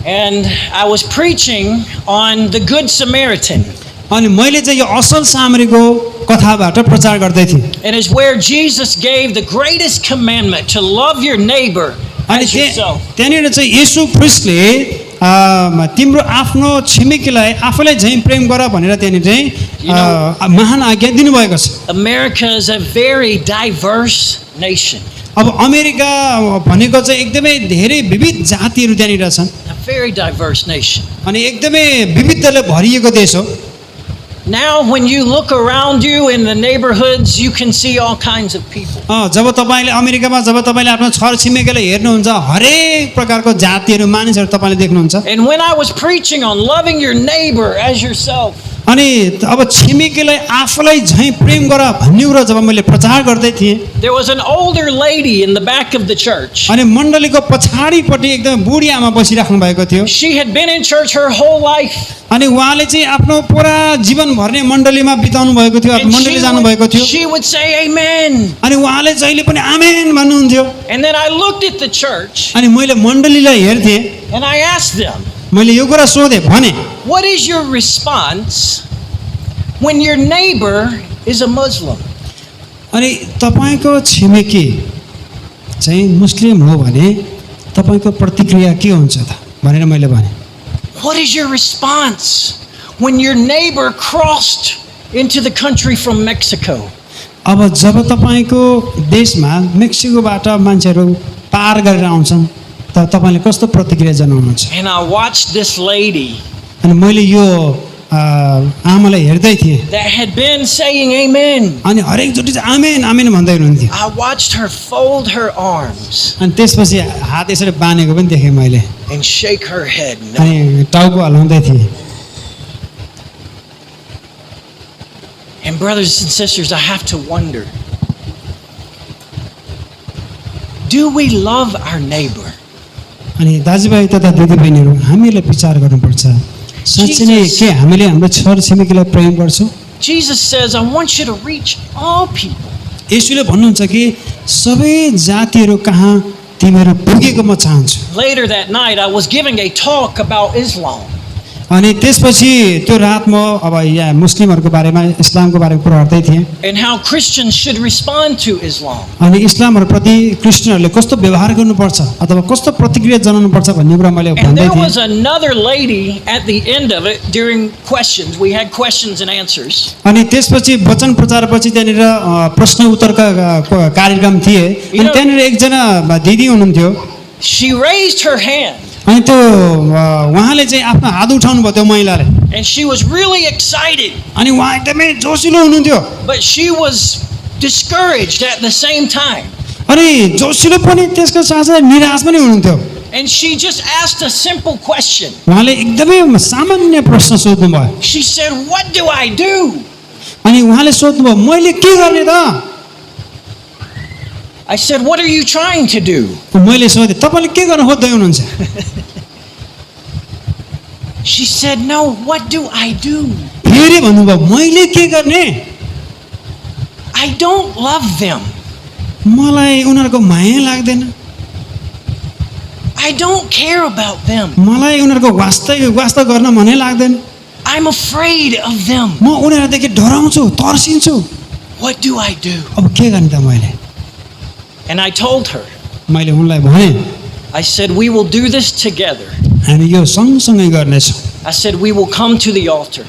And I was preaching on the Good Samaritan. अनि मैले चाहिँ यो असल सामरीको कथाबाट प्रचार गर्दै थिएँ। And it's where Jesus gave the greatest commandment to love your neighbor अनि as yourself. त्यहाँनिर चाहिँ येशू ख्रिस्टले तिम्रो आफ्नो छिमेकीलाई आफूलाई झैँ प्रेम गर भनेर त्यहाँनिर चाहिँ महान आज्ञा दिनुभएको छ। America is a very diverse nation. अब अमेरिका भनेको चाहिँ एकदमै धेरै विविध जातिहरू त्यहाँनिर छन्। A very diverse nation. अनि एकदमै विविधताले भरिएको देश हो। Now when you look around you in the neighborhoods, you can see all kinds of people. जब तपाईँले अमेरिकामा जब तपाईँले आफ्नो छर छिमेकीलाई हेर्नुहुन्छ हरेक प्रकारको जातिहरू मानिसहरू तपाईँले देख्नुहुन्छ। And when I was preaching on loving your neighbor as yourself, अनि अब छिमेकीलाई आफूलाई झैँ प्रेम गर भन्ने कुरा जब मैले प्रचार गर्दै थिएँ there was an older lady in the back of the church. अनि मण्डलीको पछाडिपट्टि एकदम बुढी आमा बसिराख्नु भएको थियो She had been in church her whole life. अनि उहाँले चाहिँ आफ्नो पुरा जीवनभर नै मण्डलीमा बिताउनु भएको थियो And मण्डली जानुभएको थियो she would say amen. अनि उहाँले जहिले पनि आमेन भन्नुहुन्थ्यो And then I looked at the church अनि मैले मण्डलीलाई हेर्थेँ and I asked them, मैले यो कुरा सोधेँ भने what is your response when your neighbor is a Muslim? अनि तपाईँको छिमेकी चाहिँ मुस्लिम हो भने तपाईँको प्रतिक्रिया के हुन्छ त भनेर मैले भने What is your response when your neighbor crossed into the country from Mexico? अब जब तपाईँको देशमा मेक्सिकोबाट मान्छेहरू पार गरेर आउँछन् त तपाईँले कस्तो प्रतिक्रिया जनाउनुहुन्छ And I watched this lady अनि मैले यो आमालाई हेर्दै थिएँ that had been saying amen. अनि हरेकचोटि चाहिँ आमेन आमेन भन्दै हुनुहुन्थ्यो I watched her fold her arms अनि त्यसपछि हात यसरी बाँधेको पनि देखेँ मैले and shake her head. No. अनि टाउको हल्लाउँदै थिएँ And brothers and sisters, I have to wonder, do we love our neighbor? अनि दाजुभाइ तथा दिदीबहिनीहरू हामीले विचार गर्नुपर्छ साँच्चै नै के हामीले हाम्रो छर छिमेकीलाई प्रेम गर्छौँ Jesus says, I want you to reach all people. यसुले भन्नुहुन्छ कि सबै जातिहरू कहाँ तिमीहरू पुगेको म चाहन्छु Later that night, I was giving a talk about Islam. अनि त्यसपछि त्यो रात म अब यहाँ मुस्लिमहरूको बारेमा इस्लामको बारेमा कुरा गर्दै थिएँ And how Christians should respond to Islam. अनि इस्लामहरूप्रति क्रिस्चियनहरूले कस्तो व्यवहार गर्नुपर्छ अथवा कस्तो प्रतिक्रिया जनाउनुपर्छ भन्ने कुरा मैले And भन्दै there was थिएँ another lady at the end of it during questions. We had questions and answers. अनि त्यसपछि वचन प्रचारपछि त्यहाँनिर प्रश्न उत्तरका कार्यक्रम थिए अनि त्यहाँनिर एकजना दिदी हुनुहुन्थ्यो She raised her hand अनि त्यो उहाँले चाहिँ आफ्नो हात उठाउनु भयो त्यो महिलाले and she was really excited, अनि उहाँ एकदमै जोसिलो हुनुहुन्थ्यो but she was discouraged at the same time. अनि जोसिलो पनि त्यसको साथसाथै निराश पनि हुनुहुन्थ्यो And she just asked a simple question. उहाँले एकदमै सामान्य प्रश्न सोध्नुभयो She said, what do I do? अनि उहाँले सोध्नुभयो मैले के गर्ने त I said, what are you trying to do? मैले सोधेँ तपाईँले के गर्न खोज्दै हुनुहुन्छ She said, no, what do I do? फेरि भन्नुभयो मैले के गर्ने I don't love them. मलाई उनीहरूको माया लाग्दैन I don't care about them. मलाई उनीहरूको वास्ता गर्न मनै लाग्दैन I'm afraid of them. म उनीहरूदेखि डराउँछु तर्सिन्छु What do I do? अब के गर्ने त मैले And I told her, मैले उनलाई भने I said, we will do this together. हामी यो सँगसँगै गर्नेछौँ I said, we will come to the altar.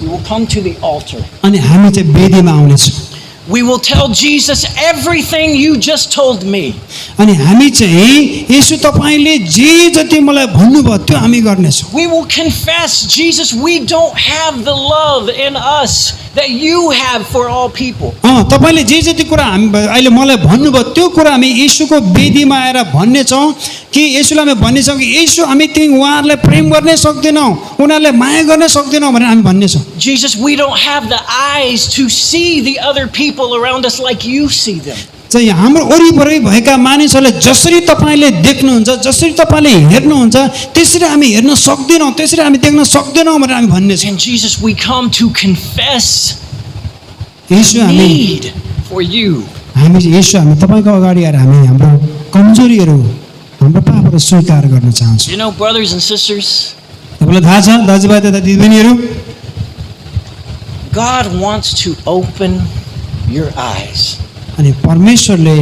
We will come to the altar. अनि हामी चाहिँ वेदीमा आउनेछौँ We will tell Jesus everything you just told me. अनि हामी चाहिँ यसो तपाईँले जे जति मलाई भन्नुभयो त्यो हामी गर्नेछौँ We will confess, Jesus, we don't have the love in us that you have for all people. तपाईँले जे जति कुरा हामी अहिले मलाई भन्नुभयो त्यो कुरा हामी येशूको वेदीमा आएर भन्नेछौँ कि येशूलाई हामी भन्नेछौँ कि येशू हामी तिमी उहाँहरूलाई प्रेम गर्नै सक्दैनौँ उनीहरूलाई माया गर्न सक्दैनौँ भनेर हामी भन्नेछौँ Jesus, we don't have the eyes to see the other people around us like you see them. चाहिँ हाम्रो वरिपरि भएका मानिसहरूले जसरी तपाईँले देख्नुहुन्छ जसरी तपाईँले हेर्नुहुन्छ त्यसरी हामी हेर्न सक्दैनौँ त्यसरी हामी देख्न सक्दैनौँ भनेर हामी भन्नेछौँ And Jesus, we come to confess येशू हामी need for you. हामी येशू हामी तपाईँको अगाडि आएर हामी हाम्रो कमजोरीहरू हाम्रो पापहरू स्वीकार गर्न चाहन्छौँ You know, brothers and sisters, तपाईँलाई थाहा छ दाजुभाइ तथा दिदीबहिनीहरू God wants to open your eyes. अनि परमेश्वरले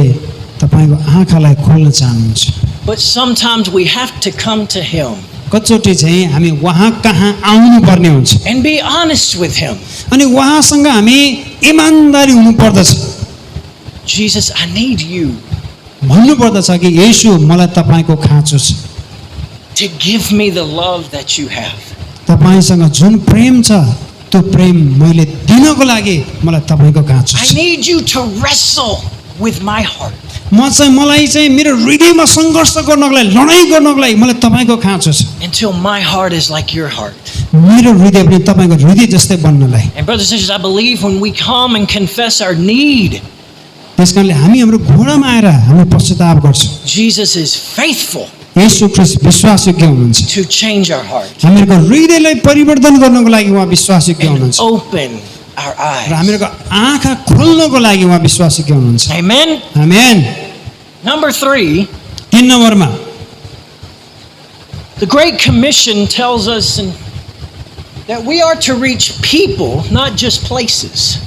तपाईँको आँखालाई खोल्न चाहनुहुन्छ But sometimes we have to come to Him कतिचोटि चाहिँ हामी उहाँ कहाँ आउनु पर्ने हुन्छ and be honest with Him. अनि उहाँसँग हामी इमान्दारी हुनुपर्दछ Jesus, I need you भन्नुपर्दछ कि येशू मलाई तपाईँको खाँचो छ to give me the love that you have. तपाईँसँग जुन प्रेम छ त्यो प्रेम मैले दिनको लागि मलाई तपाईँको खाँचो I छ need you to wrestle with my heart. मलाई चाहिँ मेरो हृदयमा सङ्घर्ष गर्नको लागि लडाइँ गर्नको लागि मलाई तपाईँको खाँचो छ Until my heart is like your heart. मेरो हृदय पनि तपाईँको हृदय जस्तै बन्नलाई। And brothers and sisters, I believe when we come and confess our need, त्यस कारणले हामी हाम्रो घोडामा आएर हामी पश्चाताप गर्छौँ। Jesus is faithful येशू ख्रीष्ट विश्वासयोग्य हुनुहुन्छ। to change our heart, हामीहरूको हृदयलाई परिवर्तन गर्नको लागि उहाँ विश्वासयोग्य and हुनुहुन्छ open our र eyes. हामीहरूको आँखा खोल्नको लागि उहाँ विश्वासयोग्य हुनुहुन्छ। Amen. आमेन। Number 3, 3 नम्बरमा the Great Commission tells us that we are to reach people, not just places.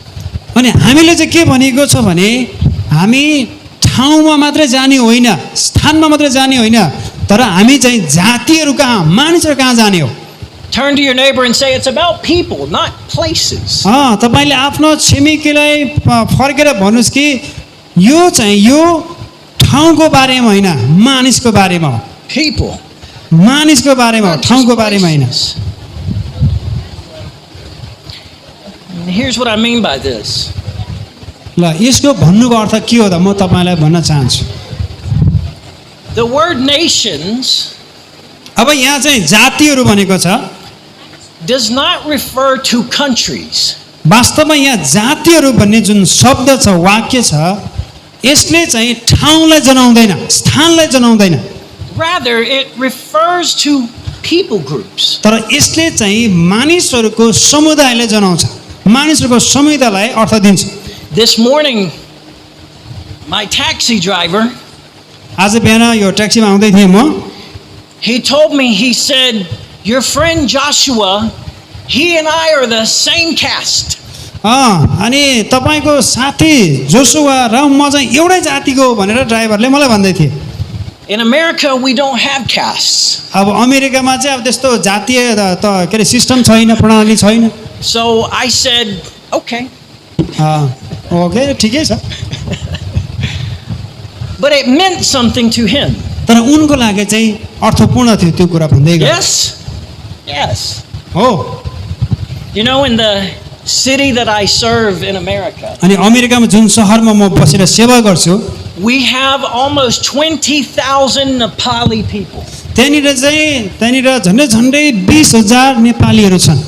अनि हामीले चाहिँ के भनेको छ भने हामी ठाउँमा मात्रै जाने होइन, स्थानमा मात्रै जाने होइन, तर हामी चाहिँ जातिहरू कहाँ, मानिसहरू कहाँ जाने हो। Turn to your neighbor and say, it's about people, not places. तपाईँले आफ्नो छिमेकीलाई फर्केर भन्नुहोस् कि यो चाहिँ यो ठाउँको बारेमा होइन, मानिसको बारेमा हो। People. मानिसको बारेमा हो, not just ठाउँको बारेमा होइन। places. And here's what I mean by this. ल यसको भन्नुको अर्थ के हो त म तपाईँलाई भन्न चाहन्छु। The word nations अब यहाँ चाहिँ जातिहरू भनेको छ, does not refer to countries. वास्तवमा यहाँ जातिहरू भन्ने जुन शब्द छ, वाक्य छ, यसले चाहिँ ठाउँलाई जनाउँदैन, स्थानलाई जनाउँदैन, Rather, it refers to people groups. तर यसले चाहिँ मानिसहरूको समुदायलाई जनाउँछ, मानिसहरूको समुदायलाई अर्थ दिन्छ। This morning, my taxi driver, आज बिहान यो ट्याक्सीमा आउँदै थिएँ म, he told me, he said, your friend Joshua, he and I are the same caste. अनि तपाईँको साथी जोसुवा र म चाहिँ एउटै जातिको हो भनेर ड्राइभरले मलाई भन्दै थिए। In America, we don't have castes. अब अमेरिकामा चाहिँ अब त्यस्तो जातीय त के अरे सिस्टम छैन, प्रणाली छैन। So I said, okay. Okay ठिकै छ। But it meant something to him. तर उनको लागि चाहिँ अर्थपूर्ण थियो त्यो कुरा भन्दै गए। Yes? Yes. हो। You know, in the city that I serve in America, अनि अमेरिकामा जुन सहरमा म बसेर सेवा गर्छु, we have almost 20,000 Nepali people. त्यहाँनिर झन्डै झन्डै 20,000 नेपालीहरू छन्।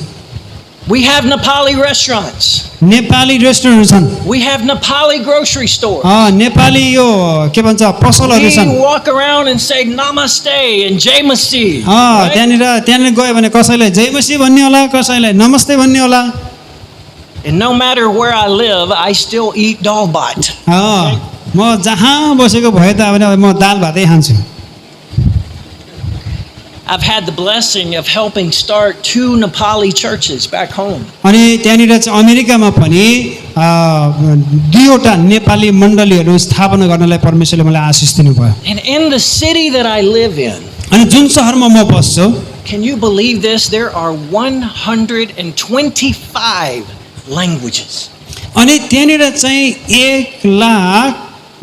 We have Nepali restaurants. Nepali रेस्टुरेन्टहरू छन्। We have Nepali grocery stores. Nepali यो के भन्छ पसलहरू छन्। We walk around and say namaste and jai masi. त्यहाँनिर गयो भने कसैलाई जय मसी भन्ने होला, कसैलाई नमस्ते भन्ने होला। And no matter where I live, I still eat dal bhat. म जहाँ बसेको भए तापनि म दाल भातै खान्छु। I've had the blessing of helping start 2 Nepali churches back home. अनि त्यहाँनिर चाहिँ अमेरिकामा पनि 2वटा नेपाली मण्डलीहरू स्थापना गर्नलाई परमेश्वरले मलाई आशिष दिनुभयो। And in the city that I live in, अनि जुन सहरमा म बस्छु, can you believe this? There are 125 languages. अनि त्यहाँनिर चाहिँ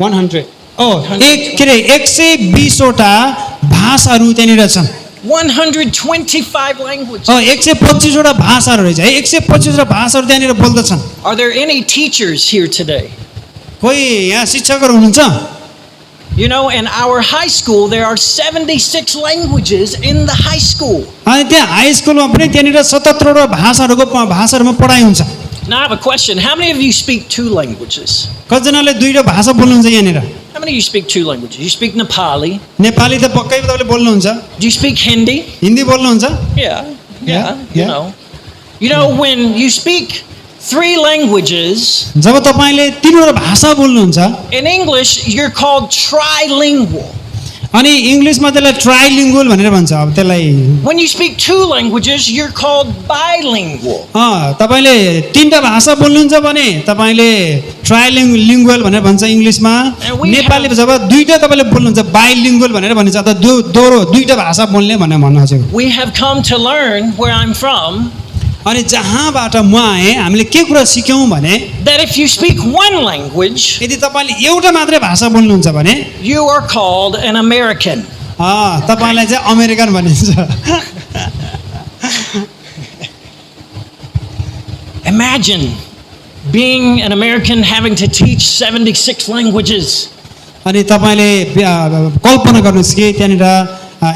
120वटा भाषाहरू त्यहाँनिर छन्। 125 languages. 125वटा भाषाहरू रहेछ है, 125वटा भाषाहरू त्यहाँनिर बोल्दछन्। Are there any teachers here today? कोही यहाँ शिक्षकहरू हुनुहुन्छ? You know, in our high school, there are 76 languages in the high school. अनि त्यहाँ हाई स्कुलमा पनि त्यहाँनिर 77वटा भाषाहरूमा पढाइ हुन्छ। Now I have a question. How many of you speak 2 languages? कतिजनाले 2टा भाषा बोल्नुहुन्छ यहाँनिर? How many of you speak 2 languages? You speak Nepali. Nepali त पक्कै तपाईँले बोल्नुहुन्छ। Do you speak Hindi? Hindi बोल्नुहुन्छ? Yeah. Yeah. You know. You know, when you speak 3 languages, जब तपाईँले 3वटा भाषा बोल्नुहुन्छ, in English, you're called trilingual. अनि इङ्ग्लिसमा त्यसलाई ट्राइलिङ्गुअल भनेर भन्छ। अब त्यसलाई When you speak 2 languages, you're called bilingual. तपाईँले 3टा भाषा बोल्नुहुन्छ भने तपाईँले ट्राइलिङ्गुअल भनेर भन्छ इङ्ग्लिसमा। नेपाली जब 2टा तपाईँले बोल्नुहुन्छ बाइलिङ्गुअल भनेर भनिन्छ, अथवा दोहोरो 2टा भाषा बोल्ने भनेर भन्न खोजेको। We have come to learn where I'm from. अनि जहाँबाट म आएँ हामीले के कुरा सिक्यौँ भने That if you speak 1 language, यदि तपाईँले एउटा मात्रै भाषा बोल्नुहुन्छ भने you are called an American. तपाईँलाई चाहिँ अमेरिकन भनिन्छ। Imagine being an American having to teach 76 languages. अनि तपाईँले कल्पना गर्नुहोस् कि त्यहाँनिर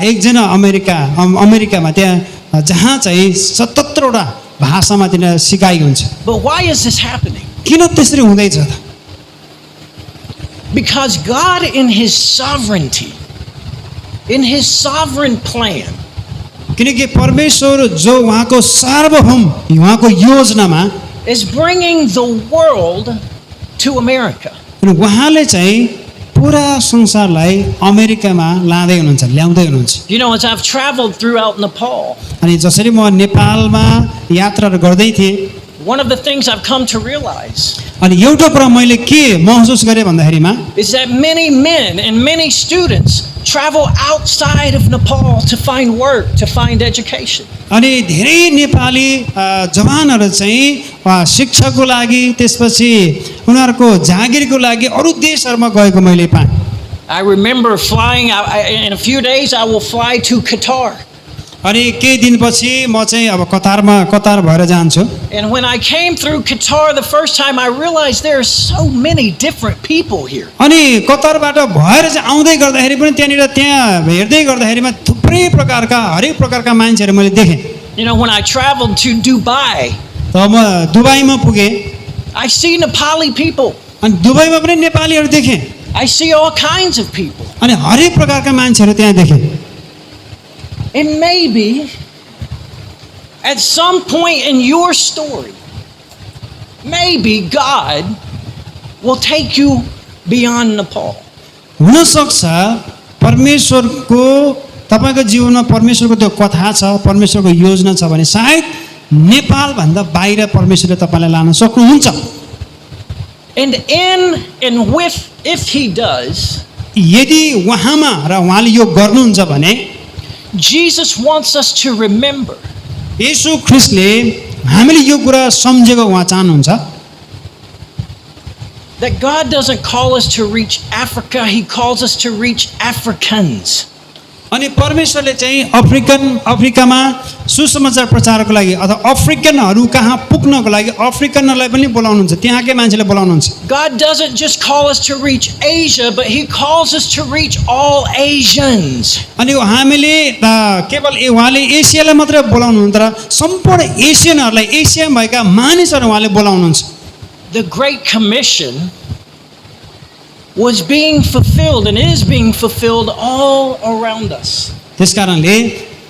एकजना अमेरिकामा त्यहाँ जहाँ चाहिँ 77वटा भाषामा तिनीहरू सिकाइ हुन्छ। But why is this happening? किन त्यसरी हुँदैछ त? Because God, in His sovereignty, in His sovereign plan, किनकि परमेश्वर जो उहाँको सार्वभौम उहाँको योजनामा is bringing the world to America. उहाँले चाहिँ पुरा संसारलाई अमेरिकामा लाँदै हुनुहुन्छ, ल्याउँदै हुनुहुन्छ। You know, as I've traveled throughout Nepal, अनि जसरी म नेपालमा यात्राहरू गर्दै थिएँ, one of the things I've come to realize अनि एउटा कुरा मैले के महसुस गरेँ भन्दाखेरिमा is that many men and many students travel outside of Nepal to find work, to find education. अनि धेरै नेपाली जवानहरू चाहिँ शिक्षाको लागि त्यसपछि उनीहरूको जागिरको लागि अरू देशहरूमा गएको मैले पाएँ। I remember flying out, in a few days I will fly to Qatar. अनि केही दिनपछि म चाहिँ अब कतार भएर जान्छु। And when I came through Qatar the first time, I realized there are so many different people here. अनि कतारबाट भएर चाहिँ आउँदै गर्दाखेरि पनि त्यहाँ हेर्दै गर्दाखेरिमा थुप्रै प्रकारका हरेक प्रकारका मान्छेहरू मैले देखेँ। You know, when I traveled to Dubai, तब म दुबईमा पुगेँ, I see Nepali people. अनि दुबईमा पनि नेपालीहरू देखेँ, I see all kinds of people. अनि हरेक प्रकारका मान्छेहरू त्यहाँ देखेँ। And maybe at some point in your story, maybe God will take you beyond Nepal. हुनसक्छ परमेश्वरको तपाईँको जीवनमा परमेश्वरको त्यो कथा छ, परमेश्वरको योजना छ भने सायद नेपालभन्दा बाहिर परमेश्वरले तपाईँलाई लान सक्नुहुन्छ। And if He does, यदि उहाँमा र उहाँले यो गर्नुहुन्छ भने Jesus wants us to remember येशू ख्रिस्टले हामीले यो कुरा सम्झेको उहाँ चाहनुहुन्छ that God doesn't call us to reach Africa, He calls us to reach Africans. अनि परमेश्वरले चाहिँ अफ्रिकामा सुसमाचार प्रचारको लागि अथवा अफ्रिकनहरू कहाँ पुग्नको लागि अफ्रिकनहरूलाई पनि बोलाउनुहुन्छ, त्यहाँकै मान्छेले बोलाउनुहुन्छ। God doesn't just call us to reach Asia, but He calls us to reach all Asians. अनि हामीले केवल उहाँले एसियालाई मात्रै बोलाउनुहुन्न तर सम्पूर्ण एसियनहरूलाई, एसियामा भएका मानिसहरू उहाँले बोलाउनुहुन्छ। The Great Commission was being fulfilled and is being fulfilled all around us. त्यसकारणले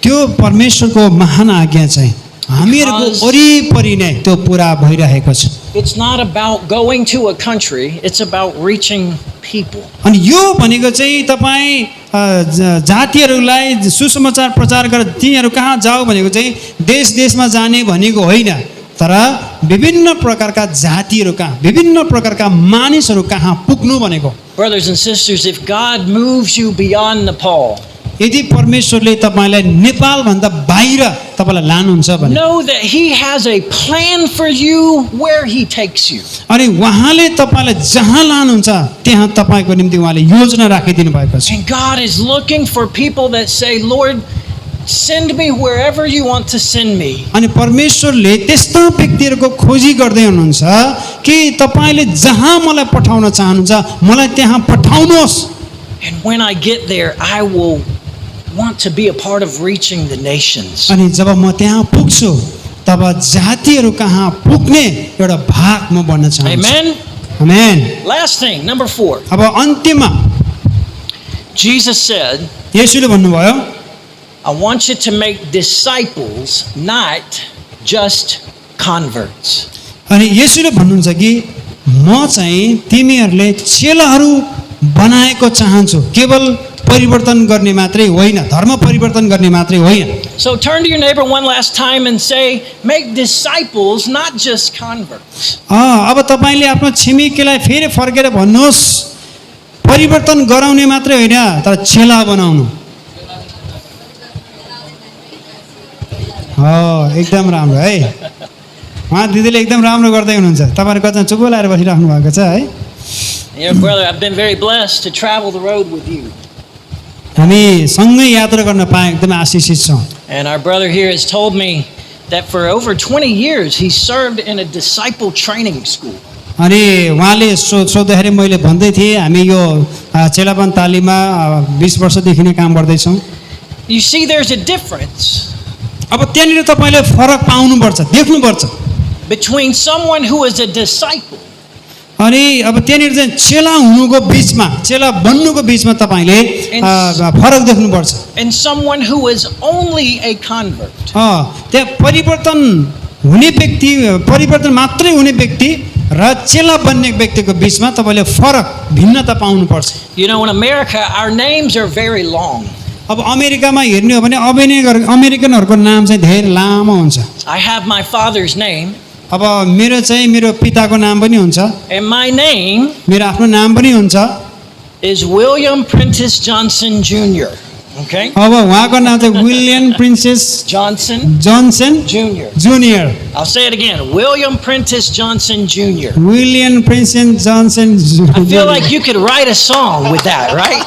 त्यो परमेश्वरको महान आज्ञा चाहिँ हामीहरूको वरिपरि नै त्यो पुरा भइरहेको छ। It's not about going to a country, it's about reaching people. अनि यो भनेको चाहिँ तपाईँ जातिहरूलाई सुसमाचार प्रचार गरेर तिनीहरू कहाँ जाऊ भनेको चाहिँ देशमा जाने भनेको होइन, तर विभिन्न प्रकारका जातिहरू कहाँ, विभिन्न प्रकारका मानिसहरू कहाँ पुग्नु भनेको। Brothers and sisters, if God moves you beyond Nepal, यदि परमेश्वरले तपाईँलाई नेपालभन्दा बाहिर तपाईँलाई लानुहुन्छ भने know that He has a plan for you where He takes you. अनि उहाँले तपाईँलाई जहाँ लानुहुन्छ त्यहाँ तपाईँको निम्ति उहाँले योजना राखिदिनु भएको छ। And God is looking for people that say, Lord, send me wherever you want to send me. अनि परमेश्वरले त्यस्ता व्यक्तिहरूको खोजी गर्दै हुनुहुन्छ कि तपाईँले जहाँ मलाई पठाउन चाहनुहुन्छ मलाई त्यहाँ पठाउनुहोस्। And when I get there, I will want to be a part of reaching the nations. अनि जब म त्यहाँ पुग्छु तब जातिहरू कहाँ पुग्ने एउटा भाग म बन्न चाहन्छु। Amen. आमेन। Last thing, number 4. अब अन्त्यमा Jesus said, येशूले भन्नुभयो, I want you to make disciples, not just converts. अनि येशूले भन्नुहुन्छ कि म चाहिँ तिमीहरूले चेलाहरू बनाएको चाहन्छु, केवल परिवर्तन गर्ने मात्रै होइन, धर्म परिवर्तन गर्ने मात्रै होइन। So turn to your neighbor one last time and say, make disciples, not just converts. अब तपाईँले आफ्नो छिमेकीलाई फेरि फर्केर भन्नुहोस्, परिवर्तन गराउने मात्रै होइन तर चेला बनाउनु। एकदम राम्रो है, उहाँ दिदीले एकदम राम्रो गर्दै हुनुहुन्छ। तपाईँहरू कतिजना चुप लाएर बसिराख्नु भएको छ है। Dear brother, I've been very blessed to travel the road with you. हामी सँगै यात्रा गर्न पाए एकदमै आशिषित छौँ। And our brother here has told me that for over 20 years he served in a disciple training school. अनि उहाँले सोद्धाखेरि मैले भन्दै थिएँ हामी यो चेलापन तालिममा 20 वर्षदेखि नै काम गर्दैछौँ। You see, there's a difference अब त्यहाँनिर तपाईँले फरक पाउनुपर्छ, देख्नुपर्छ। between someone who is a disciple अनि अब त्यहाँनिर चाहिँ चेला हुनुको बिचमा, चेला बन्नुको बिचमा तपाईँले फरक देख्नुपर्छ। and someone who is only a convert. त्यहाँ परिवर्तन हुने व्यक्ति, परिवर्तन मात्रै हुने व्यक्ति र चेला बन्ने व्यक्तिको बिचमा तपाईँले फरक, भिन्नता पाउनुपर्छ। You know, in America, our names are very long. अब अमेरिकामा हेर्ने हो भने अमेरिकनहरूको नाम चाहिँ धेरै लामो हुन्छ। I have my father's name, अब मेरो चाहिँ मेरो पिताको नाम पनि हुन्छ, and my name मेरो आफ्नो नाम पनि हुन्छ। is William Prentice Johnson Jr. Okay? अब उहाँको नाम चाहिँ William princess Johnson Johnson Jr. Junior. I'll say it again, William Prentice Johnson Jr. William princess Johnson I feel like you could write a song with that, right?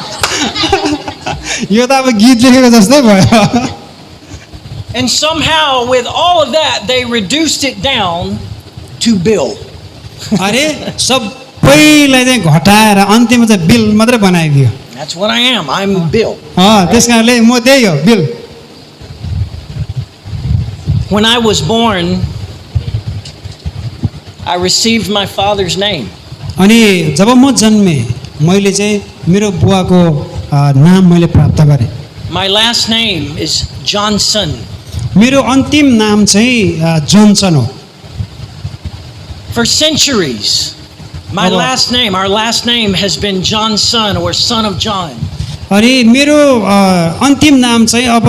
यो त अब गीत लेखेको जस्तै भयो। And somehow, with all of that, they reduced it down to Bill. अरे सबैलाई चाहिँ घटाएर अन्तिममा चाहिँ बिल मात्रै बनाइदियो। That's what I am. I'm Bill. त्यस कारणले म त्यही हो, bill. When I was born, I received my father's name. अनि जब म जन्मेँ मैले चाहिँ मेरो बुवाको नाम मैले प्राप्त गरेँ। My last name is Johnson. मेरो अन्तिम नाम चाहिँ जोन्सन हो। For centuries, my last name, our last name has been Johnson or son of John. अनि मेरो अन्तिम नाम चाहिँ अब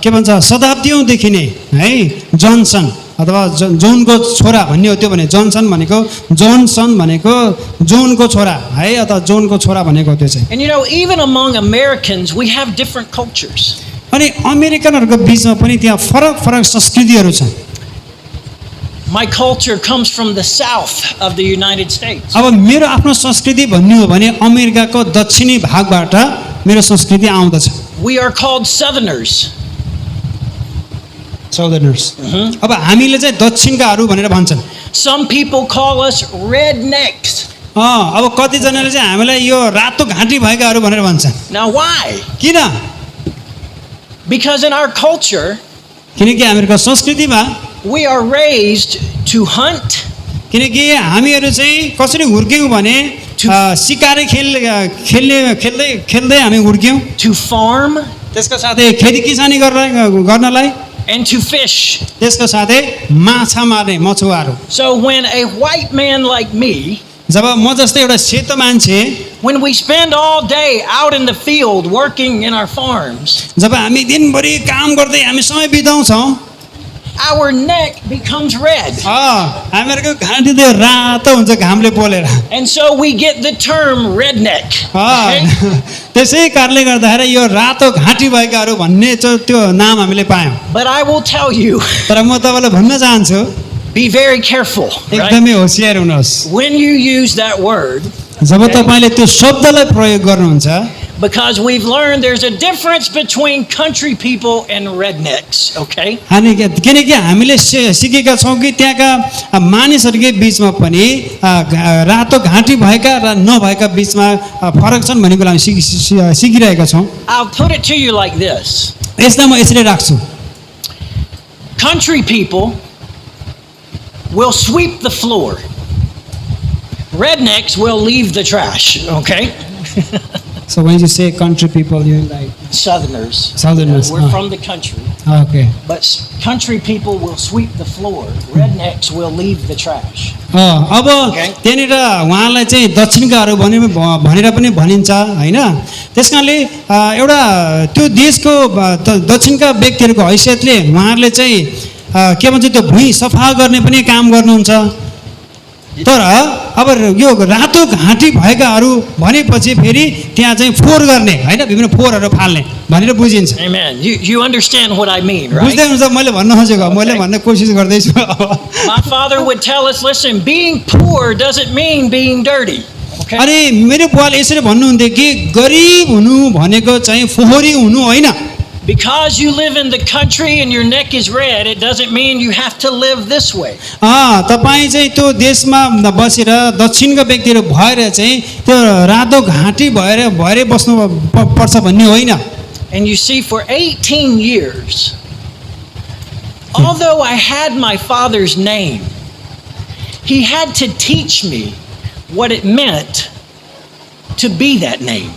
के भन्छ शताब्दीौँदेखि नै है जोन्सन अथवा जोनको छोरा भन्ने हो। त्यो भने जोन्सन भनेको जोनसन भनेको जोनको छोरा है, अथवा जोनको छोरा भनेको त्यो चाहिँ। And you know, even among Americans, we have different cultures. अनि अमेरिकनहरूको बिचमा पनि त्यहाँ फरक फरक संस्कृतिहरू छन्। My culture comes from the south of the United States. अब मेरो आफ्नो संस्कृति भन्ने हो भने अमेरिकाको दक्षिणी भागबाट मेरो संस्कृति आउँदछ। We are called Southerners. साउदर्नर्स। अब हामीले चाहिँ दक्षिणकाहरू भनेर भन्छन्। Some people call us rednecks. अब कतिजनाले चाहिँ हामीलाई यो रातो घाँटी भएकाहरू भनेर भन्छन्। Now why? किन? Because in our culture, किनकि हामीहरूको संस्कृतिमा we are raised to hunt, किनकि हामीहरू चाहिँ कसरी हुर्क्यौँ भने सिकारी खेल्दै हामी हुर्क्यौँ। to farm, त्यसको साथै खेती किसानी गर्नलाई, and to fish. त्यसको साथै माछा मार्ने मछुवारो। So when a white man like me, जब म जस्तै एउटा सेतो मान्छे, when we spend all day out in the field working in our farms, जब हामी दिनभरि काम गर्दै हामी समय बिताउँछौँ, our neck becomes red. हामीहरूको घाँटी त्यो रातो हुन्छ घामले पोलेर। And so we get the term redneck. त्यसै कारणले गर्दाखेरि यो रातो घाँटी भएकाहरू भन्ने चाहिँ त्यो नाम हामीले पायौँ। But I will tell you, तर म तपाईँलाई भन्न चाहन्छु, be very careful, right? एकदमै होसियार हुनुहोस् When you use that word, जब तपाईँले त्यो शब्दलाई प्रयोग गर्नुहुन्छ। because we've learned there's a difference between country people and rednecks, okay? अनि किनकि हामीले सिकेका छौँ कि त्यहाँका मानिसहरूकै बिचमा पनि रातो घाँटी भएका र नभएका बिचमा फरक छन् भन्ने कुरा हामी सिकिरहेका छौँ। I'll put it to you like this. यसलाई म यसरी राख्छु। Country people will sweep the floor. Rednecks will leave the trash, okay? So when you say country people, you like Southerners. Southerners. We're from the country. Okay. But country people will sweep the floor. Rednecks will leave the trash. अब त्यहाँनिर उहाँलाई चाहिँ दक्षिणकाहरू भनेर पनि भनिन्छ होइन। त्यस कारणले एउटा त्यो देशको दक्षिणका व्यक्तिहरूको हैसियतले उहाँहरूले चाहिँ के भन्छ त्यो भुइँ सफा गर्ने पनि काम गर्नुहुन्छ। तर अब यो रातो घाँटी भएकाहरू भनेपछि फेरि त्यहाँ चाहिँ फोहोर गर्ने होइन, विभिन्न फोहोरहरू फाल्ने भनेर बुझिन्छ। Amen. You understand what I mean, right? बुझ्दै हुन्छ मैले भन्न खोजेको, मैले भन्ने कोसिस गर्दैछु। My father would tell us, listen, being poor doesn't mean being dirty. Okay? अनि मेरो बुवाले यसरी भन्नुहुन्थ्यो कि गरिब हुनु भनेको चाहिँ फोहोरी हुनु होइन। Because you live in the country and your neck is red, it doesn't mean you have to live this way. तपाईँ चाहिँ त्यो देशमा बसेर दक्षिणका व्यक्तिहरू भएर चाहिँ त्यो रातो घाँटी भएर बस्नु पर्छ भन्ने होइन। And you see, for 18 years, although I had my father's name, he had to teach me what it meant to be that name.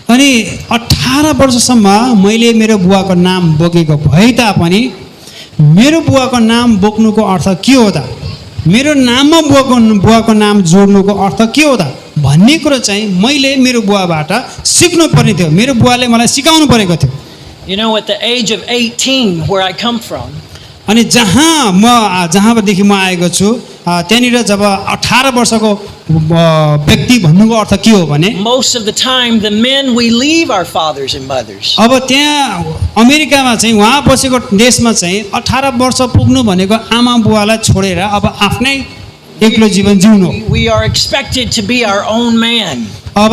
अनि 18 वर्षसम्म मैले मेरो बुवाको नाम बोकेको भए तापनि मेरो बुवाको नाम बोक्नुको अर्थ के हो त, मेरो नाममा बुवाको नाम जोड्नुको अर्थ के हो त भन्ने कुरो चाहिँ मैले मेरो बुवाबाट सिक्नु पर्ने थियो। मेरो बुवाले मलाई सिकाउनु परेको थियो। You know, at the age of 18, where I come from, अनि जहाँदेखि म आएको छु त्यहाँनिर जब 18 वर्षको व्यक्ति भन्नुको अर्थ के हो भने most of the time the men, we leave our fathers and mothers. अब त्यहाँ अमेरिकामा चाहिँ उहाँ बसेको देशमा चाहिँ 18 वर्ष पुग्नु भनेको आमा बुवालाई छोडेर अब आफ्नै एक्लो जीवन जिउनु। We are expected to be our own man. अब